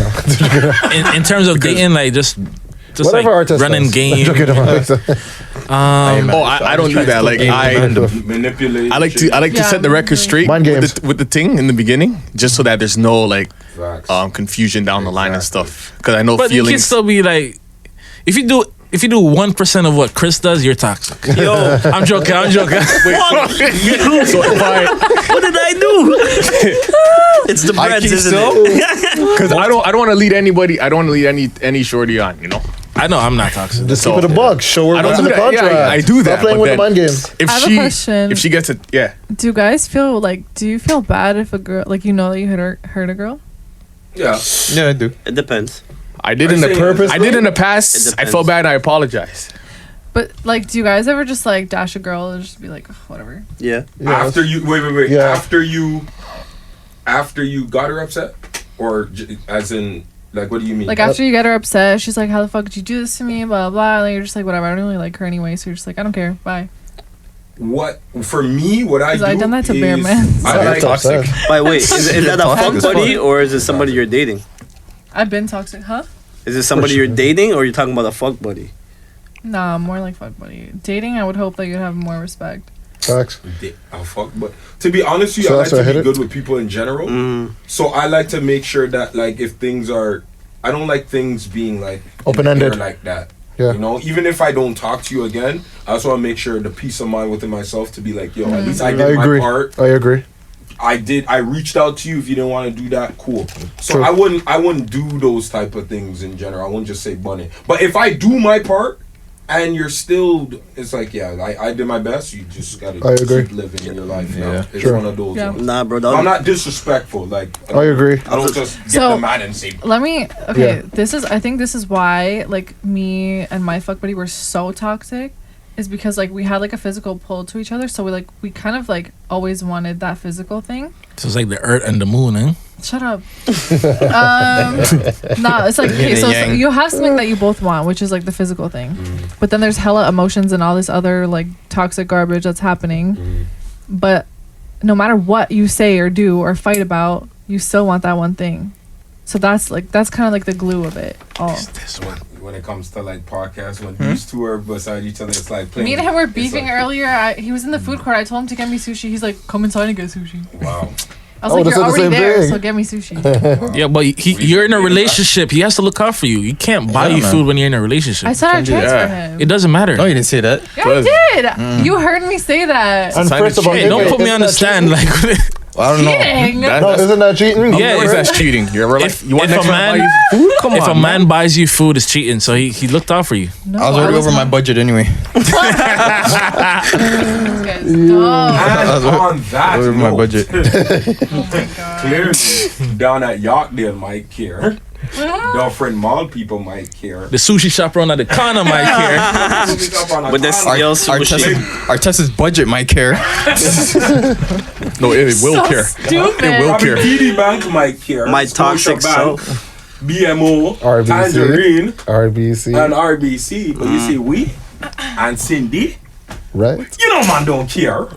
know. In terms of dating, like just Whatever like artist running does. game. Joking about it. I don't do that. Like I manipulate. like to Yeah, set the record straight Mind games. with the thing in the beginning, just so that there's no like Facts. confusion down the line and Exactly. stuff. Because I know But you can feelings. still be like, if you do 1% of what Chris does, you're toxic. Yo, I'm joking. So if what did I do? It's the I breads, keep isn't still, it? because I don't want to lead anybody. I don't want to lead any shorty on. You know, I know I'm not toxic. Just So- keep it a bug. Show her I don't what's do in the that. Yeah, contract. I do that, Stop playing but with the then- mind games. if I have a she question. if she gets it, yeah. Do guys feel like? Do you feel bad if a girl, like you know that you hurt a girl? Yeah. Yeah, I do. It depends. I did Are in you the saying purpose? I did in the It past. I depends. felt bad. I apologize. But like, do you guys ever just like dash a girl and just be like, "Ugh, whatever? Yeah. Yeah, After you wait. Yeah. After you got her upset, or as in like what do you mean? Like after you get her upset, she's like, "How the fuck did you do this to me?" Blah blah. And you're just like, "Whatever. I don't really like her anyway." So you're just like, "I don't care. Bye." what for me? What I 'Cause do I've done that to Bear is Man. I That's like toxic. By wait, is that a Toxic fuck as buddy fuck. or is it somebody you're dating? I've been toxic, huh? Is it somebody you're dating or you're talking about a fuck buddy? Nah, more like fuck buddy. Dating, I would hope that you'd have more respect. Facts. Oh fuck! But to be honest with you, So I that's like why I to hit be it? good with people in general. Mm. So I like to make sure that like if things are, I don't like things being like Open-ended. in the air like that. Yeah. You know, even if I don't talk to you again, I also want to make sure the peace of mind within myself to be like, yo, at least I I did my agree. part. I agree. I reached out to you. If you didn't want to do that, cool. So True. I wouldn't do those type of things in general. I wouldn't just say bunny. But if I do my part and you're still, it's like, yeah, I did my best. You just gotta I agree. keep living in your life now. Yeah. It's True. one of those Yeah. ones. Nah, bro. No, I'm not disrespectful. Like I agree. I don't just get So- the man and say, Let me. Okay, Yeah. I think this is why like me and my fuck buddy were so toxic, is because like we had like a physical pull to each other. So we kind of like always wanted that physical thing. So it's like the earth and the moon, eh? Shut up. Nah, it's like okay, Yin so, and so yang. you have something that you both want, which is like the physical thing, but then there's hella emotions and all this other like toxic garbage that's happening. But no matter what you say or do or fight about, you still want that one thing. So that's kind of like the glue of it all. This one. when it comes to like podcasts, when these two are beside each other, it's like playing. Me and him were it's beefing like, earlier. He was in the food court. I told him to get me sushi. He's like, "Come inside and get sushi." Wow. I was Oh, like, this "You're is the already same there, thing. so get me sushi." Yeah, but you're in a relationship. He has to look out for you. You can't buy Yeah, you man. food when you're in a relationship. I said I'd do that. transfer him. It doesn't matter. No, you didn't say that. Yeah, I did. You heard me say that. And Sign first the of all, Hey, don't put me on the stand. Like, Well, I don't Cheating. know. No, isn't that cheating? Yeah, Is that cheating? You ever like If- you want if next a man man- buy you food? Come if on, a man buys you food, it's cheating. So he looked out for you. No, I was already over my budget anyway. This guy's dumb. And on that Over my note, budget. Oh my god. clearly down at Yorkdale might care. Girlfriend mall people might care. The sushi shop around at the corner might care. But that's Our- still sushi. Artesta's budget might care. No, it will So care. stupid. It will care. TD Bank might care. My toxic Scotiabank, self. BMO, RBC. Tangerine, RBC. and RBC. But you see, we and Sindi, Right? you know, man, don't care.